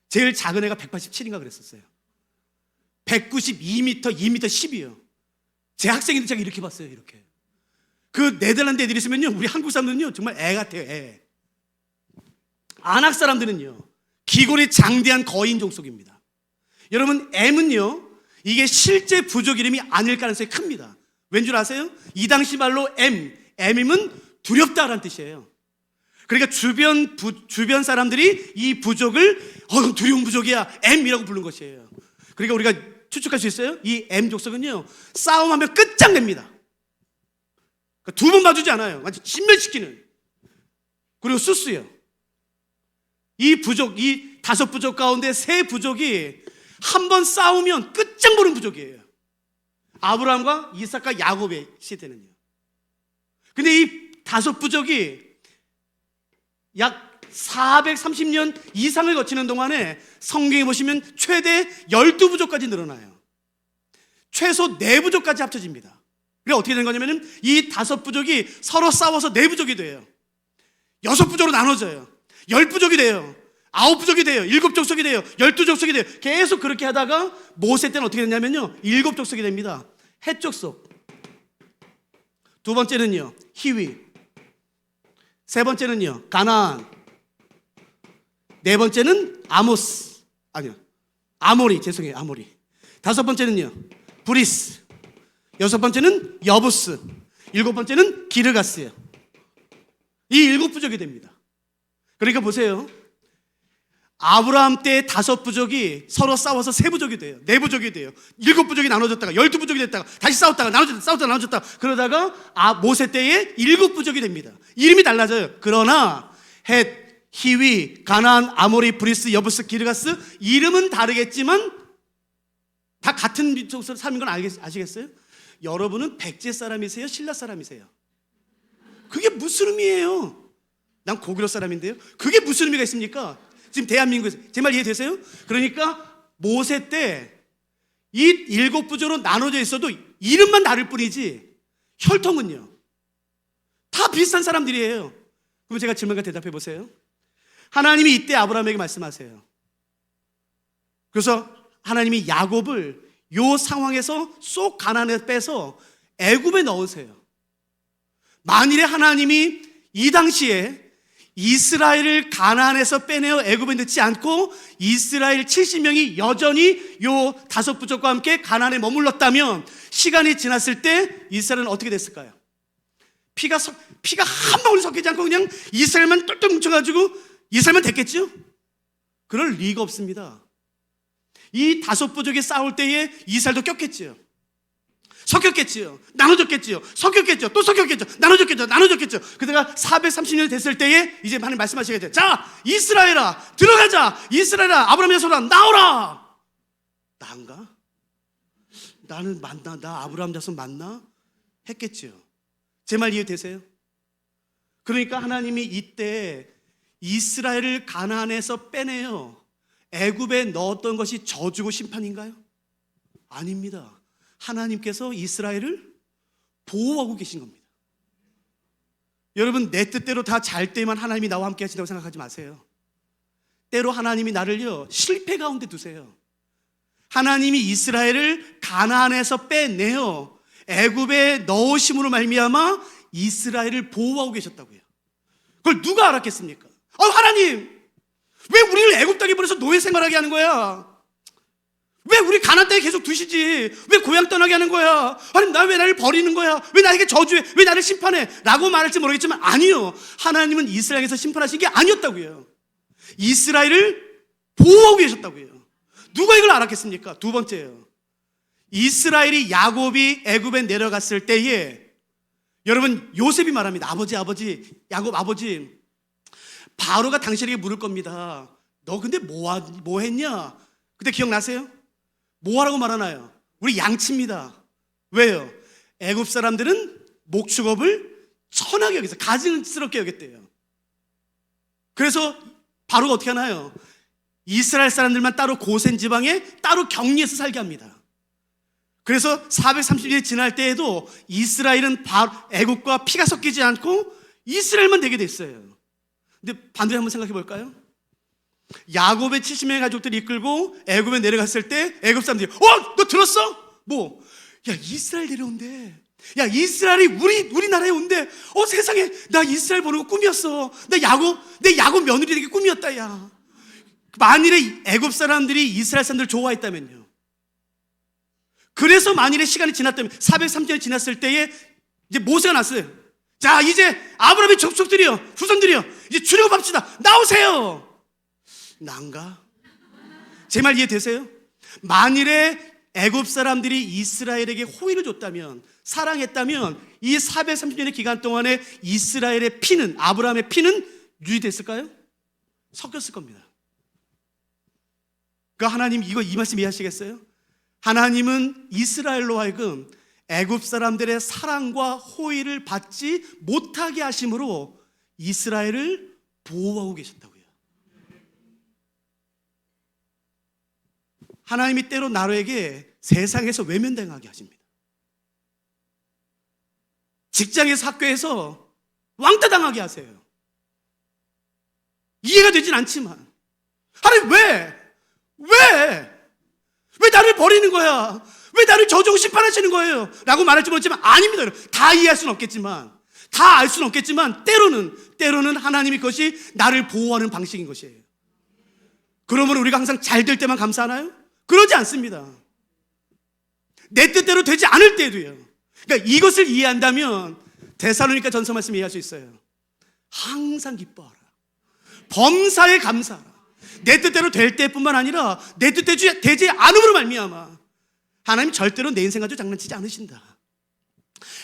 제일 작은 애가 187인가 그랬었어요. 192m, 2m 10이요. 제 학생인데 제가 이렇게 봤어요. 이렇게. 그 네덜란드 애들이 있으면요, 우리 한국 사람들은요 정말 애 같아요. 애. 아낙 사람들은요, 기골이 장대한 거인 족속입니다. 여러분 M은요, 이게 실제 부족 이름이 아닐 가능성이 큽니다. 왠 줄 아세요? 이 당시 말로 M이면 두렵다라는 뜻이에요. 그러니까 주변 사람들이 이 부족을 두려운 부족이야, M이라고 부른 것이에요. 그러니까 우리가 추측할 수 있어요. 이 M 족속은요, 싸움하면 끝장냅니다. 그러니까 두 번 봐주지 않아요. 완전 진멸시키는. 그리고 수스요. 이 5부족 가운데 3부족이 한 번 싸우면 끝장 보는 부족이에요. 아브라함과 이삭과 야곱의 시대는요. 근데 이 5부족이 약 430년 이상을 거치는 동안에 성경에 보시면 최대 12부족까지 늘어나요. 최소 4부족까지 합쳐집니다. 그래 어떻게 된 거냐면은 이 5부족이 서로 싸워서 4부족이 돼요. 6부족으로 나눠져요. 10부족이 돼요. 9부족이 돼요. 7족속이 돼요. 12족속이 돼요. 계속 그렇게 하다가 모세 때는 어떻게 됐냐면요, 7족속이 됩니다. 헷족속. 두 번째는요, 히위. 세 번째는요, 가나안. 네 번째는 아모리. 다섯 번째는요, 브리스. 여섯 번째는 여부스. 일곱 번째는 기르가스예요. 이 7부족이 됩니다. 그러니까 보세요. 아브라함 때 5부족이 서로 싸워서 3부족이 돼요. 4부족이 돼요. 7부족이 나눠졌다가 12부족이 됐다가 다시 싸웠다가 나눠졌다가 그러다가 모세 때에 7부족이 됩니다. 이름이 달라져요. 그러나 헷, 히위, 가나안, 아모리, 브리스, 여부스, 기르가스 이름은 다르겠지만 다 같은 민족에서 사는 건 아시겠어요? 여러분은 백제 사람이세요? 신라 사람이세요? 그게 무슨 의미예요? 난 고구려 사람인데요. 그게 무슨 의미가 있습니까? 지금 대한민국에서 제 말 이해되세요? 그러니까 모세 때 이 7부족으로 나눠져 있어도 이름만 다를 뿐이지 혈통은요 다 비슷한 사람들이에요. 그럼 제가 질문과 대답해 보세요. 하나님이 이때 아브라함에게 말씀하세요. 그래서 하나님이 야곱을 요 상황에서 쏙 가나안에 빼서 애굽에 넣으세요. 만일에 하나님이 이 당시에 이스라엘을 가나안에서 빼내어 애굽에 넣지 않고 이스라엘 70명이 여전히 요 5부족과 함께 가나안에 머물렀다면 시간이 지났을 때 이스라엘은 어떻게 됐을까요? 피가 한 방울 섞이지 않고 그냥 이스라엘만 똘똘 뭉쳐가지고 이스라엘만 됐겠죠? 그럴 리가 없습니다. 이 5부족이 싸울 때에 이스라엘도 꼈겠지요. 섞였겠지요. 나눠졌겠지요. 섞였겠죠. 또 섞였겠죠. 나눠졌겠죠. 나눠졌겠죠. 그러다가 430년 됐을 때에 이제 하나님 말씀하시겠죠. 자, 이스라엘아 들어가자. 이스라엘아 아브라함의 자손아 나오라. 나인가? 나는 맞나? 나 아브라함 자손 맞나? 했겠지요. 제 말 이해되세요? 그러니까 하나님이 이때 이스라엘을 가나안에서 빼내어 애굽에 넣었던 것이 저주고 심판인가요? 아닙니다. 하나님께서 이스라엘을 보호하고 계신 겁니다. 여러분, 내 뜻대로 다 잘 때만 하나님이 나와 함께 하신다고 생각하지 마세요. 때로 하나님이 나를요 실패 가운데 두세요. 하나님이 이스라엘을 가나안에서 빼내어 애굽에 넣으심으로 말미암아 이스라엘을 보호하고 계셨다고요. 그걸 누가 알았겠습니까? 하나님, 왜 우리를 애굽 땅에 보내서 노예 생활하게 하는 거야? 왜 우리 가나안 땅에 계속 두시지? 왜 고향 떠나게 하는 거야? 하나님, 왜 나를 버리는 거야? 왜 나에게 저주해? 왜 나를 심판해? 라고 말할지 모르겠지만 아니요, 하나님은 이스라엘에서 심판하신 게 아니었다고요. 이스라엘을 보호하고 계셨다고요. 누가 이걸 알았겠습니까? 두 번째요, 이스라엘이 야곱이 애굽에 내려갔을 때에 여러분, 요셉이 말합니다. 야곱 아버지, 바로가 당신에게 물을 겁니다. 너 근데 뭐 했냐? 그때 기억나세요? 뭐하라고 말하나요? 우리 양치입니다. 왜요? 애굽 사람들은 목축업을 천하게 여기서 가증스럽게 여겼대요. 그래서 바로가 어떻게 하나요? 이스라엘 사람들만 따로 고센 지방에 따로 격리해서 살게 합니다. 그래서 430년이 지날 때에도 이스라엘은 애굽과 피가 섞이지 않고 이스라엘만 되게 됐어요. 근데 반대로 한번 생각해 볼까요? 야곱의 70명의 가족들이 이끌고 애굽에 내려갔을 때 애굽 사람들이 너 들었어? 야, 이스라엘 내려온대. 야, 이스라엘이 우리나라에 온대. 세상에, 나 이스라엘 보는 거 꿈이었어. 내 야곱 며느리 되게 꿈이었다. 야, 만일에 애굽 사람들이 이스라엘 사람들 좋아했다면요, 그래서 만일에 시간이 지났다면 430년이 지났을 때에 이제 모세가 났어요. 자, 이제 아브라함의 족속들이요, 후손들이요, 이제 출애굽합시다. 나오세요. 난가? 제 말 이해되세요? 만일에 애굽 사람들이 이스라엘에게 호의를 줬다면, 사랑했다면 이 430년의 기간 동안에 이스라엘의 피는, 아브라함의 피는 유지됐을까요? 섞였을 겁니다. 그러니까 하나님 이 말씀 이해하시겠어요? 하나님은 이스라엘로 하여금 애굽 사람들의 사랑과 호의를 받지 못하게 하심으로 이스라엘을 보호하고 계셨다고요. 하나님이 때로 나로에게 세상에서 외면당하게 하십니다. 직장에서, 학교에서 왕따 당하게 하세요. 이해가 되진 않지만, 하나님 왜 나를 버리는 거야? 왜 나를 저주고 심판하시는 거예요? 라고 말할지 모르지만 아닙니다. 다 이해할 수는 없겠지만, 다 알 수는 없겠지만 때로는 하나님이 그것이 나를 보호하는 방식인 것이에요. 그러면 우리가 항상 잘 될 때만 감사하나요? 그러지 않습니다. 내 뜻대로 되지 않을 때도요. 그러니까 이것을 이해한다면 데살로니가 전서 말씀 이해할 수 있어요. 항상 기뻐하라. 범사에 감사하라. 내 뜻대로 될 때뿐만 아니라 내 뜻대로 되지 않음으로 말미암아 하나님 절대로 내 인생 가지고 장난치지 않으신다.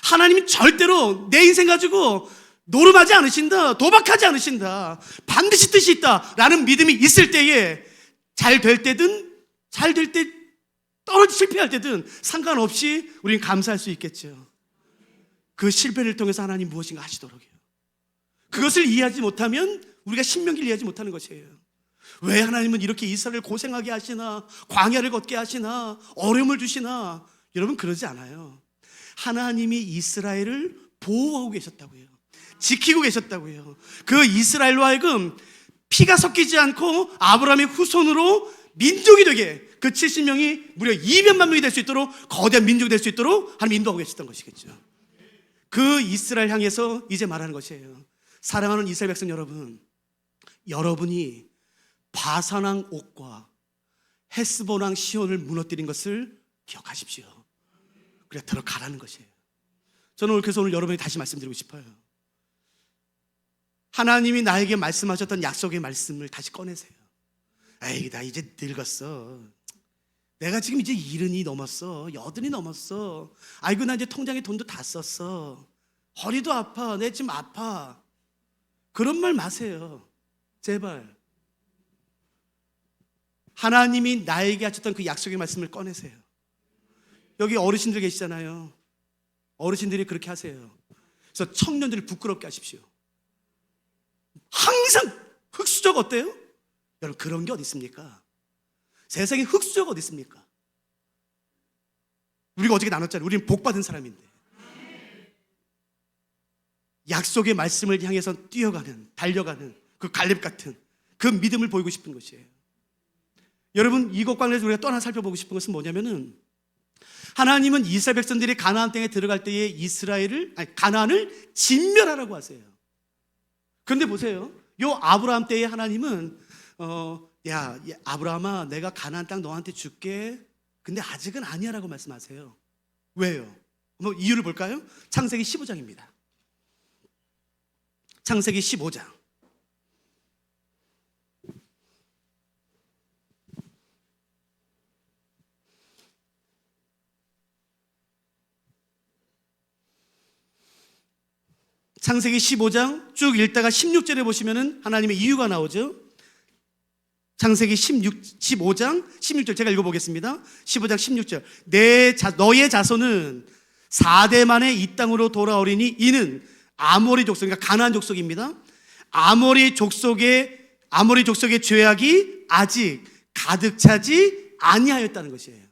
하나님이 절대로 내 인생 가지고 노름하지 않으신다. 도박하지 않으신다. 반드시 뜻이 있다라는 믿음이 있을 때에 잘 될 때든 잘 될 때 떨어지 실패할 때든 상관없이 우리는 감사할 수 있겠죠. 그 실패를 통해서 하나님 무엇인가 하시도록요. 그것을 이해하지 못하면 우리가 신명기를 이해하지 못하는 것이에요. 왜 하나님은 이렇게 이스라엘을 고생하게 하시나, 광야를 걷게 하시나, 어려움을 주시나? 여러분, 그러지 않아요. 하나님이 이스라엘을 보호하고 계셨다고요. 지키고 계셨다고요. 그 이스라엘로 하여금 피가 섞이지 않고 아브라함의 후손으로 민족이 되게, 그 70명이 무려 200만 명이 될 수 있도록, 거대한 민족이 될 수 있도록 하나님 인도하고 계셨던 것이겠죠. 그 이스라엘 향해서 이제 말하는 것이에요. 사랑하는 이스라엘 백성 여러분, 여러분이 바산왕 옥과 헤스본왕 시온을 무너뜨린 것을 기억하십시오. 그래 들어가라는 것이에요. 저는 그래서 오늘 여러분이 다시 말씀드리고 싶어요. 하나님이 나에게 말씀하셨던 약속의 말씀을 다시 꺼내세요. 에이, 나 이제 늙었어. 내가 지금 이제 70이 넘었어. 80이 넘었어. 아이고, 나 이제 통장에 돈도 다 썼어. 허리도 아파. 내 지금 아파. 그런 말 마세요. 제발. 하나님이 나에게 하셨던 그 약속의 말씀을 꺼내세요. 여기 어르신들 계시잖아요. 어르신들이 그렇게 하세요. 그래서 청년들을 부끄럽게 하십시오. 항상 흙수저가 어때요? 여러분, 그런 게 어디 있습니까? 세상에 흙수저가 어디 있습니까? 우리가 어저께 나눴잖아요. 우리는 복받은 사람인데. 약속의 말씀을 향해서 뛰어가는, 달려가는 그 갈렙 같은 그 믿음을 보이고 싶은 것이에요. 여러분, 이것 관련해서 우리가 또 하나 살펴보고 싶은 것은 뭐냐면은, 하나님은 이스라엘 백성들이 가나안 땅에 들어갈 때에 가나안을 진멸하라고 하세요. 그런데 보세요. 요 아브라함 때에 하나님은 야 아브라함아, 내가 가나안 땅 너한테 줄게. 근데 아직은 아니야라고 말씀하세요. 왜요? 뭐 이유를 볼까요? 창세기 15장입니다. 창세기 15장. 창세기 15장 쭉 읽다가 16절에 보시면은 하나님의 이유가 나오죠. 창세기 15장 16절 제가 읽어보겠습니다. 15장 16절. 너의 자손은 4대 만에 이 땅으로 돌아오리니 이는 아모리 족속, 그러니까 가나안 족속입니다. 아모리 족속의 죄악이 아직 가득 차지 아니하였다는 것이에요.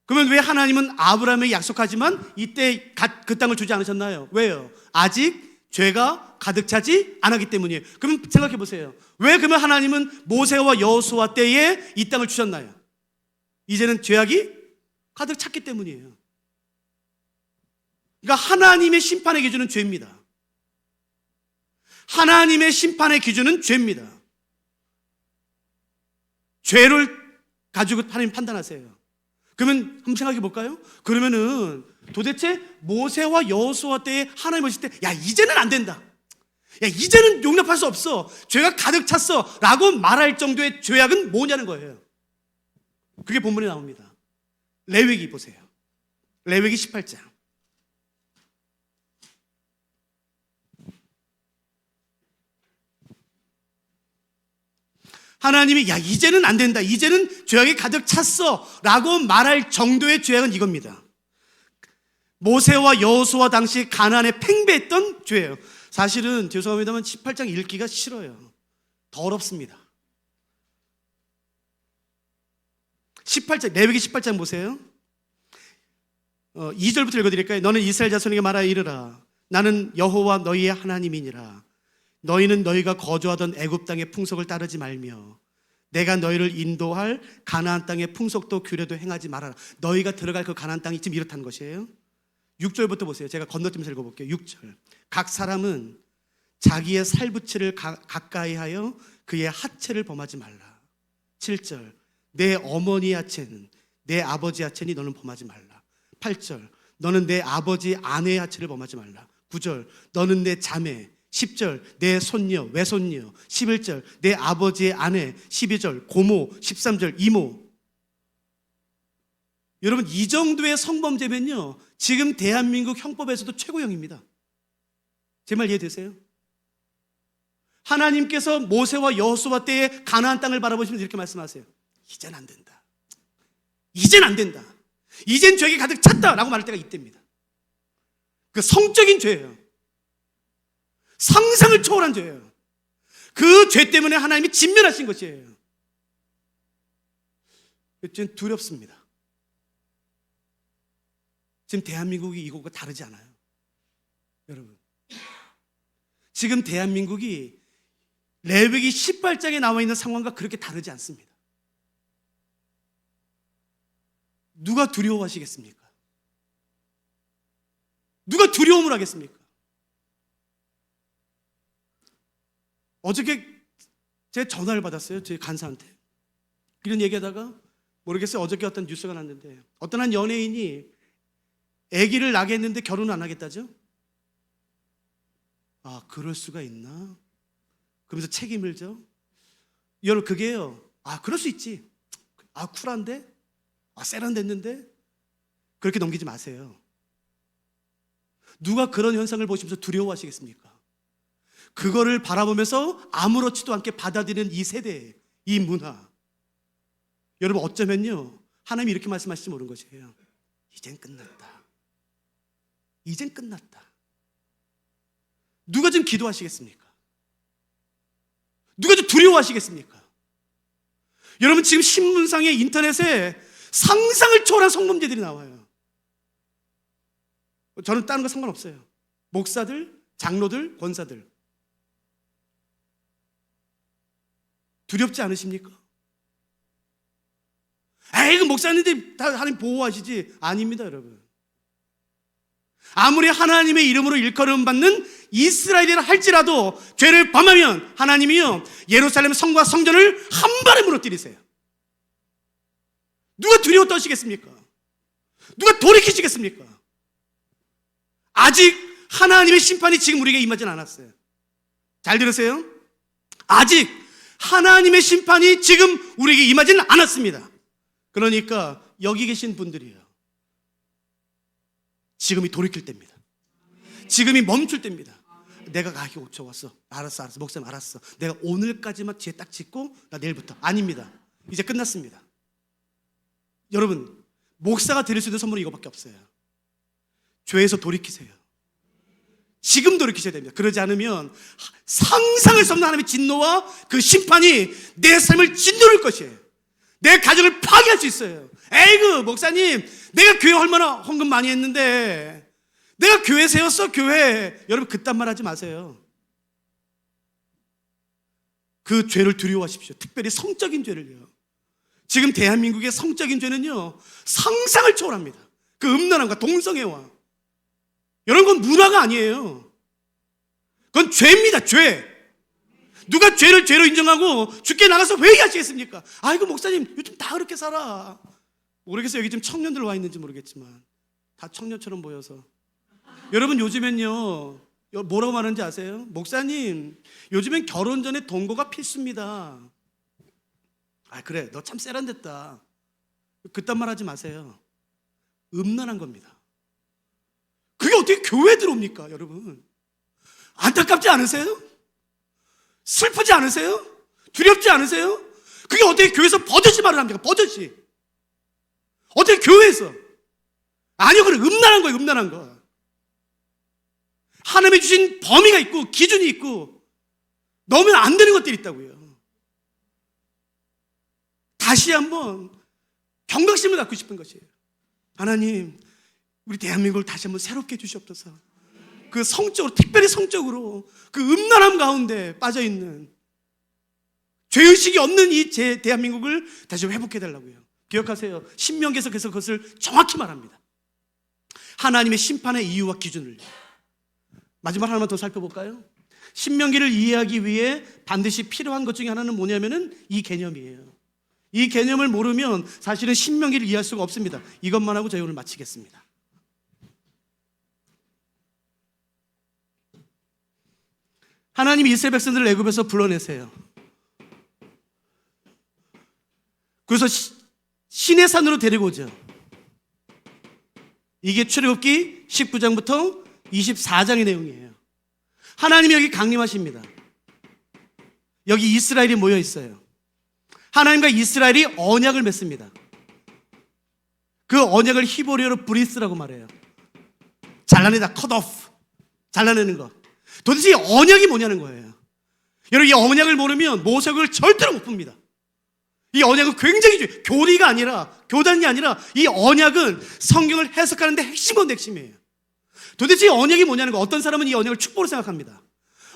그러면 왜 하나님은 아브라함에게 약속하지만 이때 그 땅을 주지 않으셨나요? 왜요? 아직 죄가 가득 차지 않았기 때문이에요. 그럼 생각해 보세요. 왜 그러면 하나님은 모세와 여호수아 때에 이 땅을 주셨나요? 이제는 죄악이 가득 찼기 때문이에요. 그러니까 하나님의 심판의 기준은 죄입니다. 하나님의 심판의 기준은 죄입니다. 죄를 가지고 하나님 판단하세요. 그러면 한번 생각해 볼까요? 그러면은 도대체 모세와 여호수아 때에 하나님 오실 때, 야 이제는 안 된다, 야 이제는 용납할 수 없어, 죄가 가득 찼어 라고 말할 정도의 죄악은 뭐냐는 거예요. 그게 본문에 나옵니다. 레위기 보세요. 레위기 18장. 하나님이 야 이제는 안 된다, 이제는 죄악이 가득 찼어 라고 말할 정도의 죄악은 이겁니다. 모세와 여호수아 당시 가나안에 팽배했던 죄예요. 사실은 죄송합니다만 18장 읽기가 싫어요. 더럽습니다. 18장, 레위기 18장 보세요. 2절부터 읽어드릴까요? 너는 이스라엘 자손에게 말하여 이르라. 나는 여호와 너희의 하나님이니라. 너희는 너희가 거주하던 애굽 땅의 풍속을 따르지 말며 내가 너희를 인도할 가나안 땅의 풍속도 규례도 행하지 말아라. 너희가 들어갈 그 가나안 땅이 지금 이렇다는 것이에요. 6절부터 보세요. 제가 건너뛰면서 읽어볼게요. 6절. 각 사람은 자기의 살부치를 가까이 하여 그의 하체를 범하지 말라. 7절. 내 어머니의 하체는 내 아버지의 하체니 너는 범하지 말라. 8절. 너는 내 아버지 아내의 하체를 범하지 말라. 9절. 너는 내 자매. 10절 내 손녀, 외손녀. 11절 내 아버지의 아내. 12절 고모. 13절 이모. 여러분, 이 정도의 성범죄면요 지금 대한민국 형법에서도 최고형입니다. 제 말 이해되세요? 하나님께서 모세와 여호수아 때에 가나안 땅을 바라보시면서 이렇게 말씀하세요. 이젠 안 된다, 이젠 안 된다, 이젠 죄가 가득 찼다라고 말할 때가 이때입니다. 그 성적인 죄예요. 상상을 초월한 죄예요. 그 죄 때문에 하나님이 진멸하신 것이에요. 지금 두렵습니다. 지금 대한민국이 이것과 다르지 않아요. 여러분, 지금 대한민국이 레위기 18장에 나와 있는 상황과 그렇게 다르지 않습니다. 누가 두려워하시겠습니까? 누가 두려움을 하겠습니까? 어저께 제 전화를 받았어요. 제 간사한테. 이런 얘기하다가 모르겠어요. 어저께 어떤 뉴스가 났는데 어떤 한 연예인이 아기를 낳게 했는데 결혼을 안 하겠다죠? 아, 그럴 수가 있나? 그러면서 책임을 져? 여러분, 그게요. 아, 그럴 수 있지. 아, 쿨한데? 아, 세련됐는데? 그렇게 넘기지 마세요. 누가 그런 현상을 보시면서 두려워하시겠습니까? 그거를 바라보면서 아무렇지도 않게 받아들이는 이 세대, 이 문화. 여러분, 어쩌면요, 하나님이 이렇게 말씀하실지 모르는 것이에요. 이젠 끝났다. 이젠 끝났다. 누가 좀 기도하시겠습니까? 누가 좀 두려워하시겠습니까? 여러분, 지금 신문상에 인터넷에 상상을 초월한 성범죄들이 나와요. 저는 다른 거 상관없어요. 목사들, 장로들, 권사들. 두렵지 않으십니까? 에이, 그 목사님들 다 하나님 보호하시지. 아닙니다, 여러분. 아무리 하나님의 이름으로 일컬음 받는 이스라엘이라 할지라도 죄를 범하면 하나님이요, 예루살렘 성과 성전을 한 발에 무너뜨리세요. 누가 두려워 떠시겠습니까? 누가 돌이키시겠습니까? 아직 하나님의 심판이 지금 우리에게 임하진 않았어요. 잘 들으세요. 아직 하나님의 심판이 지금 우리에게 임하지는 않았습니다. 그러니까 여기 계신 분들이요, 지금이 돌이킬 때입니다. 지금이 멈출 때입니다. 내가 가기 5초 왔어. 알았어. 목사님 알았어. 내가 오늘까지만 죄 딱 짓고 나 내일부터. 아닙니다. 이제 끝났습니다. 여러분, 목사가 드릴 수 있는 선물은 이거밖에 없어요. 죄에서 돌이키세요. 지금 돌이키셔야 됩니다. 그러지 않으면 상상할 수 없는 하나님의 진노와 그 심판이 내 삶을 짓누를 것이에요. 내 가정을 파괴할 수 있어요. 에이그 목사님, 내가 교회 얼마나 헌금 많이 했는데 내가 교회 세웠어, 교회. 여러분, 그딴 말 하지 마세요. 그 죄를 두려워하십시오. 특별히 성적인 죄를요. 지금 대한민국의 성적인 죄는요, 상상을 초월합니다. 그 음란함과 동성애와. 여러분, 그건 문화가 아니에요. 그건 죄입니다, 죄. 누가 죄를 죄로 인정하고 죽게 나가서 왜 얘기하시겠습니까? 아이고 목사님, 요즘 다 그렇게 살아. 모르겠어요. 여기 지금 청년들 와 있는지 모르겠지만 다 청년처럼 보여서. 여러분, 요즘엔요, 뭐라고 말하는지 아세요? 목사님, 요즘엔 결혼 전에 동거가 필수입니다. 아, 그래, 너 참 세련됐다. 그딴 말 하지 마세요. 음란한 겁니다. 그게 어떻게 교회에 들어옵니까, 여러분? 안타깝지 않으세요? 슬프지 않으세요? 두렵지 않으세요? 그게 어떻게 교회에서 버젓이 말을 합니까? 버젓이. 어떻게 교회에서? 아니요, 그래, 음란한 거예요, 음란한 거. 하나님이 주신 범위가 있고 기준이 있고 넣으면 안 되는 것들이 있다고요. 다시 한번 경각심을 갖고 싶은 것이에요. 하나님, 우리 대한민국을 다시 한번 새롭게 해주시옵소서. 그 성적으로, 특별히 성적으로 그 음란함 가운데 빠져있는, 죄의식이 없는 이 대한민국을 다시 회복해달라고요. 기억하세요. 신명기에서 그래서 그것을 정확히 말합니다. 하나님의 심판의 이유와 기준을. 마지막 하나만 더 살펴볼까요? 신명기를 이해하기 위해 반드시 필요한 것 중에 하나는 뭐냐면은 이 개념이에요. 이 개념을 모르면 사실은 신명기를 이해할 수가 없습니다. 이것만 하고 저희 오늘 마치겠습니다. 하나님이 이스라엘 백성들을 애굽에서 불러내세요. 그래서 시내 산으로 데리고 오죠. 이게 출애굽기 19장부터 24장의 내용이에요. 하나님이 여기 강림하십니다. 여기 이스라엘이 모여 있어요. 하나님과 이스라엘이 언약을 맺습니다. 그 언약을 히브리어로 브리스라고 말해요. 잘라내다, cut off. 잘라내는 것. 도대체 이 언약이 뭐냐는 거예요. 여러분, 이 언약을 모르면 모세를 절대로 못 풉니다. 이 언약은 굉장히 중요해요. 교리가 아니라, 교단이 아니라 이 언약은 성경을 해석하는데 핵심은 핵심이에요. 도대체 이 언약이 뭐냐는 거. 어떤 사람은 이 언약을 축복으로 생각합니다.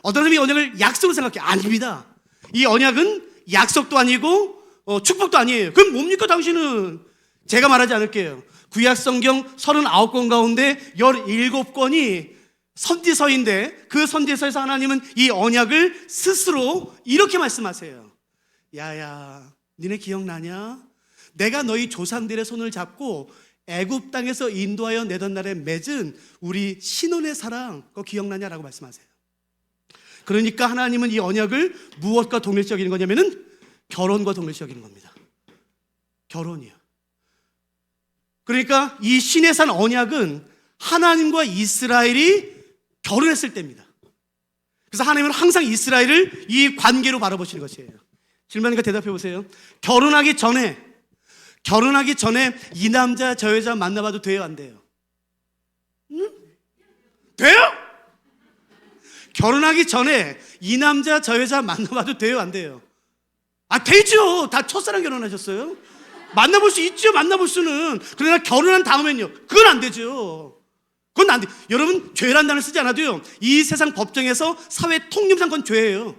어떤 사람이 이 언약을 약속으로 생각해요. 아닙니다. 이 언약은 약속도 아니고 축복도 아니에요. 그럼 뭡니까 당신은? 제가 말하지 않을게요. 구약 성경 39권 가운데 17권이 선지서인데 그 선지서에서 하나님은 이 언약을 스스로 이렇게 말씀하세요. 야야, 니네 기억나냐? 내가 너희 조상들의 손을 잡고 애굽 땅에서 인도하여 내던 날에 맺은 우리 신혼의 사랑, 그거 기억나냐라고 말씀하세요. 그러니까 하나님은 이 언약을 무엇과 동일시 여기는 거냐면은 결혼과 동일시 여기는 겁니다. 결혼이요. 그러니까 이 시내산 언약은 하나님과 이스라엘이 결혼했을 때입니다. 그래서 하나님은 항상 이스라엘을 이 관계로 바라보시는 것이에요. 질문하니까 대답해 보세요. 결혼하기 전에 이 남자 저 여자 만나봐도 돼요, 안 돼요? 응? 돼요? 결혼하기 전에 이 남자 저 여자 만나봐도 돼요, 안 돼요? 아, 되죠. 다 첫사랑 결혼하셨어요. 만나볼 수 있죠, 만나볼 수는. 그러나 결혼한 다음엔요, 그건 안 되죠. 그건 안 돼. 여러분, 죄란 단어를 쓰지 않아도요, 이 세상 법정에서 사회 통념상 그건 죄예요.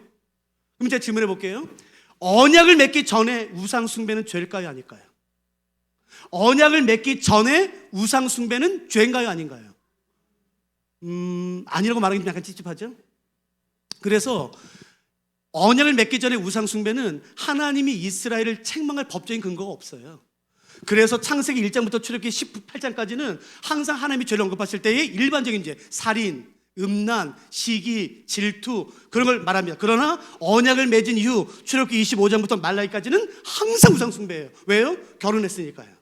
그럼 제가 질문해 볼게요. 언약을 맺기 전에 우상 숭배는 죄일까요, 아닐까요? 언약을 맺기 전에 우상 숭배는 죄인가요, 아닌가요? 아니라고 말하기는 약간 찝찝하죠? 그래서 언약을 맺기 전에 우상 숭배는 하나님이 이스라엘을 책망할 법적인 근거가 없어요. 그래서 창세기 1장부터 출애굽기 18장까지는 항상 하나님이 죄를 언급하실 때의 일반적인 죄, 살인, 음란, 시기, 질투, 그런 걸 말합니다. 그러나 언약을 맺은 이후 출애굽기 25장부터 말라기까지는 항상 우상 숭배예요. 왜요? 결혼했으니까요.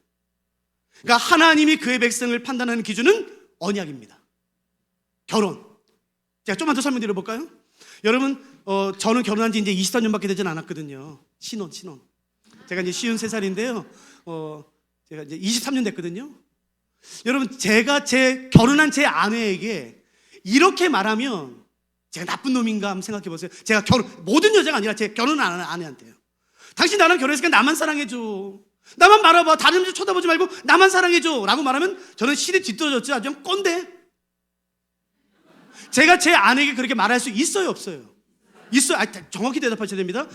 그러니까 하나님이 그의 백성을 판단하는 기준은 언약입니다. 결혼. 제가 좀만 더 설명드려 볼까요? 여러분, 저는 결혼한 지 이제 24년밖에 되진 않았거든요. 신혼. 제가 이제 53살인데요. 제가 이제 23년 됐거든요. 여러분, 제가 결혼한 제 아내에게 이렇게 말하면 제가 나쁜 놈인가 한번 생각해 보세요. 제가 모든 여자가 아니라 제 결혼한 아내한테요. 당신 나랑 결혼했으니까 나만 사랑해줘. 나만 말아봐. 다른 여자 쳐다보지 말고 나만 사랑해줘. 라고 말하면 저는 실이 뒤떨어졌지. 아주 꼰대. 제가 제 아내에게 그렇게 말할 수 있어요, 없어요? 있어요. 정확히 대답하셔야 됩니다.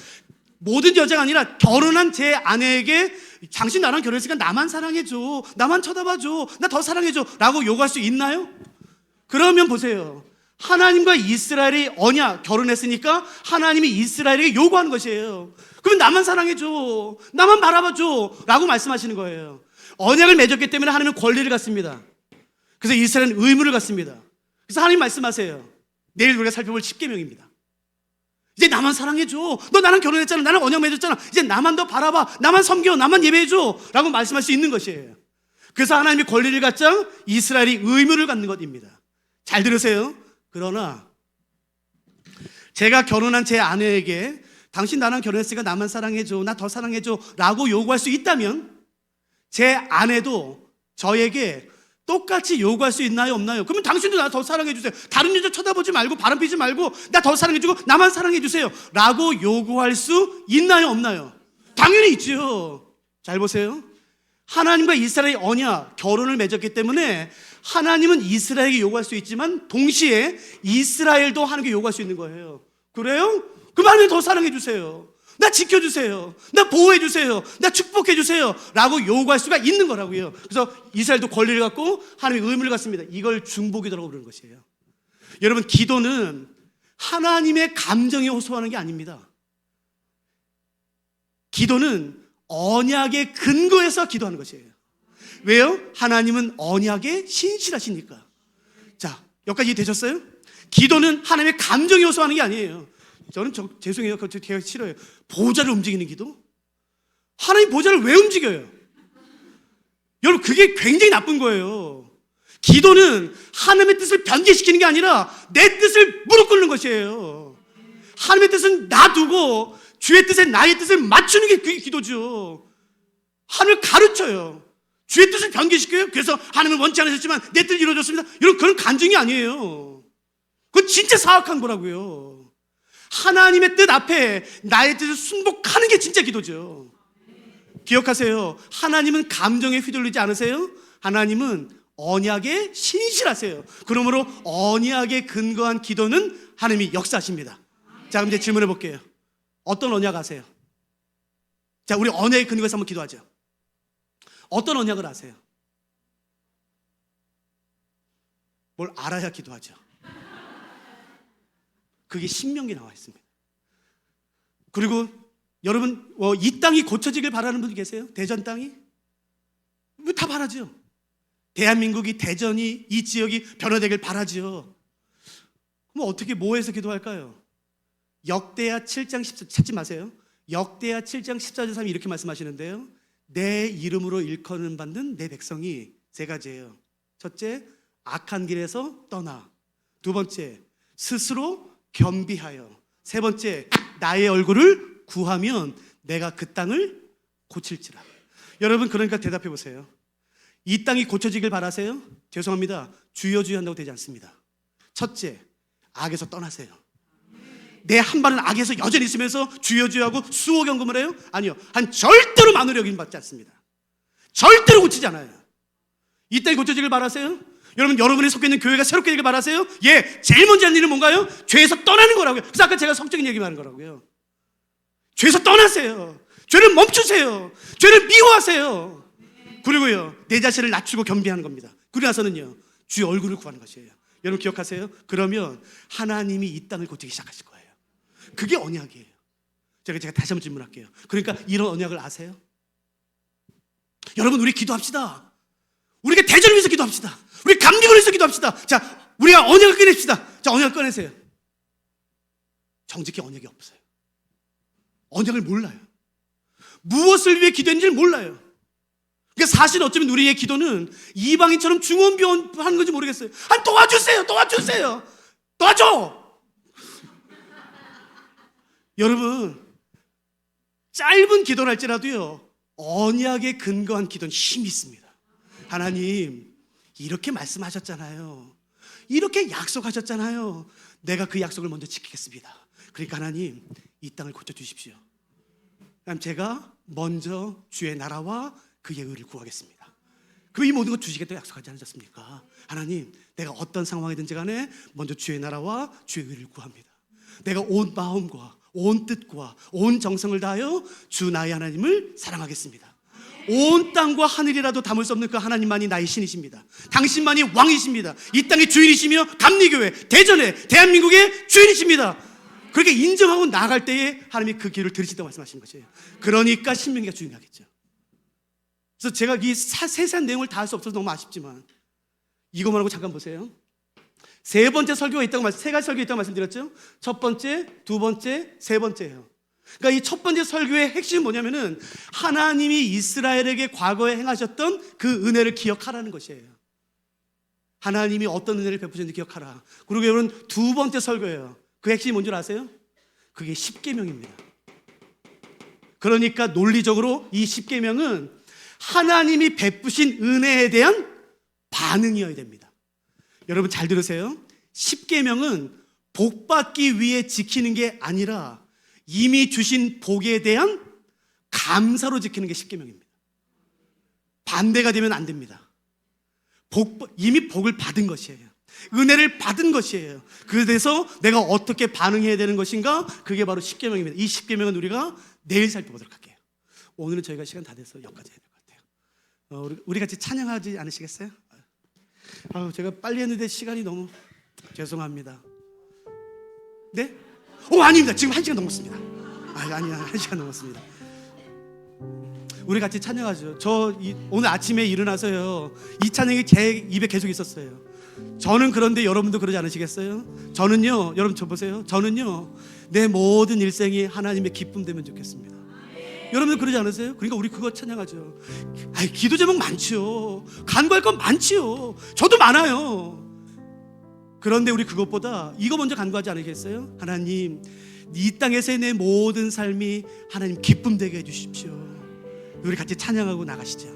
모든 여자가 아니라 결혼한 제 아내에게 당신 나랑 결혼했으니까 나만 사랑해줘. 나만 쳐다봐줘. 나 더 사랑해줘. 라고 요구할 수 있나요? 그러면 보세요. 하나님과 이스라엘이 언약 결혼했으니까 하나님이 이스라엘에게 요구하는 것이에요. 그러면 나만 사랑해줘. 나만 바라봐줘. 라고 말씀하시는 거예요. 언약을 맺었기 때문에 하나님은 권리를 갖습니다. 그래서 이스라엘은 의무를 갖습니다. 그래서 하나님 말씀하세요. 내일 우리가 살펴볼 10계명입니다. 이제 나만 사랑해줘. 너 나랑 결혼했잖아. 나랑 언약 맺었잖아. 이제 나만 더 바라봐. 나만 섬겨. 나만 예배해줘. 라고 말씀할 수 있는 것이에요. 그래서 하나님이 권리를 갖자 이스라엘이 의무를 갖는 것입니다. 잘 들으세요. 그러나 제가 결혼한 제 아내에게 당신 나랑 결혼했으니까 나만 사랑해줘. 나 더 사랑해줘. 라고 요구할 수 있다면 제 아내도 저에게 똑같이 요구할 수 있나요, 없나요? 그러면 당신도 나 더 사랑해주세요. 다른 여자 쳐다보지 말고 바람 피지 말고 나 더 사랑해주고 나만 사랑해주세요. 라고 요구할 수 있나요, 없나요? 당연히 있죠. 잘 보세요. 하나님과 이스라엘의 언약, 결혼을 맺었기 때문에 하나님은 이스라엘에게 요구할 수 있지만 동시에 이스라엘도 하나님께 요구할 수 있는 거예요. 그래요? 그럼 하나님 더 사랑해주세요. 나 지켜주세요. 나 보호해주세요. 나 축복해주세요. 라고 요구할 수가 있는 거라고요. 그래서 이스라엘도 권리를 갖고 하나님의 의무를 갖습니다. 이걸 중보기도라고 부르는 것이에요. 여러분, 기도는 하나님의 감정에 호소하는 게 아닙니다. 기도는 언약의 근거에서 기도하는 것이에요. 왜요? 하나님은 언약에 신실하시니까. 자, 여기까지 되셨어요? 기도는 하나님의 감정에 호소하는 게 아니에요. 저는 죄송해요. 그거 되게 싫어요. 보좌를 움직이는 기도? 하나님 보좌를 왜 움직여요? 여러분, 그게 굉장히 나쁜 거예요. 기도는 하나님의 뜻을 변개시키는 게 아니라 내 뜻을 무릎 꿇는 것이에요. 하나님의 뜻은 놔두고 주의 뜻에 나의 뜻을 맞추는 게 그게 기도죠. 하나님을 가르쳐요. 주의 뜻을 변개시켜요. 그래서 하나님은 원치 않으셨지만 내 뜻이 이루어졌습니다. 여러분, 그건 간증이 아니에요. 그건 진짜 사악한 거라고요. 하나님의 뜻 앞에 나의 뜻을 순복하는 게 진짜 기도죠. 기억하세요. 하나님은 감정에 휘둘리지 않으세요. 하나님은 언약에 신실하세요. 그러므로 언약에 근거한 기도는 하나님이 역사하십니다. 자, 그럼 이제 질문해 볼게요. 어떤 언약 아세요? 자, 우리 언약에 근거해서 한번 기도하죠. 어떤 언약을 아세요? 뭘 알아야 기도하죠. 그게 신명기에 나와 있습니다. 그리고 여러분 이 땅이 고쳐지길 바라는 분 계세요? 대전 땅이? 다 바라죠. 대한민국이, 대전이, 이 지역이 변화되길 바라죠. 그럼 어떻게 뭐해서 기도할까요? 역대하 7장 14, 찾지 마세요. 역대하 7장 14절 3이 이렇게 말씀하시는데요. 내 이름으로 일컬음 받는 내 백성이 세 가지예요. 첫째, 악한 길에서 떠나. 두 번째, 스스로 겸비하여. 세 번째, 나의 얼굴을 구하면 내가 그 땅을 고칠지라. 여러분, 그러니까 대답해 보세요. 이 땅이 고쳐지길 바라세요? 죄송합니다. 주여 주여 한다고 되지 않습니다. 첫째, 악에서 떠나세요. 내 한 발은 악에서 여전히 있으면서 주여 주여 하고 수호 경금을 해요? 아니요. 한 절대로 만으로 여김 받지 않습니다. 절대로 고치지 않아요. 이 땅이 고쳐지길 바라세요? 여러분, 여러분이 속해 있는 교회가 새롭게 되길 바라세요? 예, 제일 먼저 하는 일은 뭔가요? 죄에서 떠나는 거라고요. 그래서 아까 제가 성적인 얘기만 하는 거라고요. 죄에서 떠나세요. 죄를 멈추세요. 죄를 미워하세요. 그리고요, 내 자신을 낮추고 겸비하는 겁니다. 그리고 나서는요, 주의 얼굴을 구하는 것이에요. 여러분 기억하세요? 그러면 하나님이 이 땅을 고치기 시작하실 거예요. 그게 언약이에요. 제가 다시 한번 질문할게요. 그러니까 이런 언약을 아세요? 여러분, 우리 기도합시다. 우리가 대전을 위해서 기도합시다. 우리 감리교를 위해서 기도합시다. 자, 우리가 언약을 꺼냅시다. 자, 언약을 꺼내세요. 정직히 언약이 없어요. 언약을 몰라요. 무엇을 위해 기도했는지를 몰라요. 그러니까 사실 어쩌면 우리의 기도는 이방인처럼 중언부언하는 건지 모르겠어요. 아, 도와주세요, 도와주세요, 도와줘. 여러분, 짧은 기도를 할지라도요, 언약에 근거한 기도는 힘이 있습니다. 하나님, 이렇게 말씀하셨잖아요. 이렇게 약속하셨잖아요. 내가 그 약속을 먼저 지키겠습니다. 그러니까 하나님, 이 땅을 고쳐주십시오. 그럼 제가 먼저 주의 나라와 그의 의를 구하겠습니다. 그 이 모든 것 주시겠다고 약속하지 않으셨습니까? 하나님, 내가 어떤 상황이든지 간에 먼저 주의 나라와 주의 의를 구합니다. 내가 온 마음과 온 뜻과 온 정성을 다하여 주 나의 하나님을 사랑하겠습니다. 온 땅과 하늘이라도 담을 수 없는 그 하나님만이 나의 신이십니다. 당신만이 왕이십니다. 이 땅의 주인이시며 감리교회, 대전의, 대한민국의 주인이십니다. 그렇게 인정하고 나아갈 때에 하나님이 그 길을 들으신다고 말씀하시는 것이에요. 그러니까 신명기가 중요하겠죠. 그래서 제가 이 세세한 내용을 다 할 수 없어서 너무 아쉽지만 이것만 하고 잠깐 보세요. 세 번째 설교가 있다고 세 가지 설교가 있다고 말씀드렸죠. 첫 번째, 두 번째, 세 번째예요. 그러니까 이 첫 번째 설교의 핵심은 뭐냐면은 하나님이 이스라엘에게 과거에 행하셨던 그 은혜를 기억하라는 것이에요. 하나님이 어떤 은혜를 베푸셨는지 기억하라. 그리고 여러분, 두 번째 설교예요. 그 핵심이 뭔지 아세요? 그게 십계명입니다. 그러니까 논리적으로 이 십계명은 하나님이 베푸신 은혜에 대한 반응이어야 됩니다. 여러분 잘 들으세요. 십계명은 복 받기 위해 지키는 게 아니라 이미 주신 복에 대한 감사로 지키는 게 십계명입니다. 반대가 되면 안 됩니다. 이미 복을 받은 것이에요. 은혜를 받은 것이에요. 그래서 내가 어떻게 반응해야 되는 것인가? 그게 바로 십계명입니다. 이 십계명은 우리가 내일 살펴보도록 할게요. 오늘은 저희가 시간 다 돼서 여기까지 해야 될 것 같아요. 우리 같이 찬양하지 않으시겠어요? 제가 빨리 했는데 시간이 너무 죄송합니다. 네? 아닙니다. 지금 1시간 넘었습니다. 아니야, 1시간 넘었습니다. 우리 같이 찬양하죠. 오늘 아침에 일어나서요, 이 찬양이 제 입에 계속 있었어요. 저는 그런데 여러분도 그러지 않으시겠어요? 저는요, 여러분 저 보세요. 저는요, 내 모든 일생이 하나님의 기쁨 되면 좋겠습니다. 여러분들 그러지 않으세요? 그러니까 우리 그거 찬양하죠. 기도 제목 많지요. 간구할 건 많지요. 저도 많아요. 그런데 우리 그것보다 이거 먼저 간구하지 않으겠어요? 하나님, 이 땅에서의 내 모든 삶이 하나님 기쁨 되게 해주십시오. 우리 같이 찬양하고 나가시죠.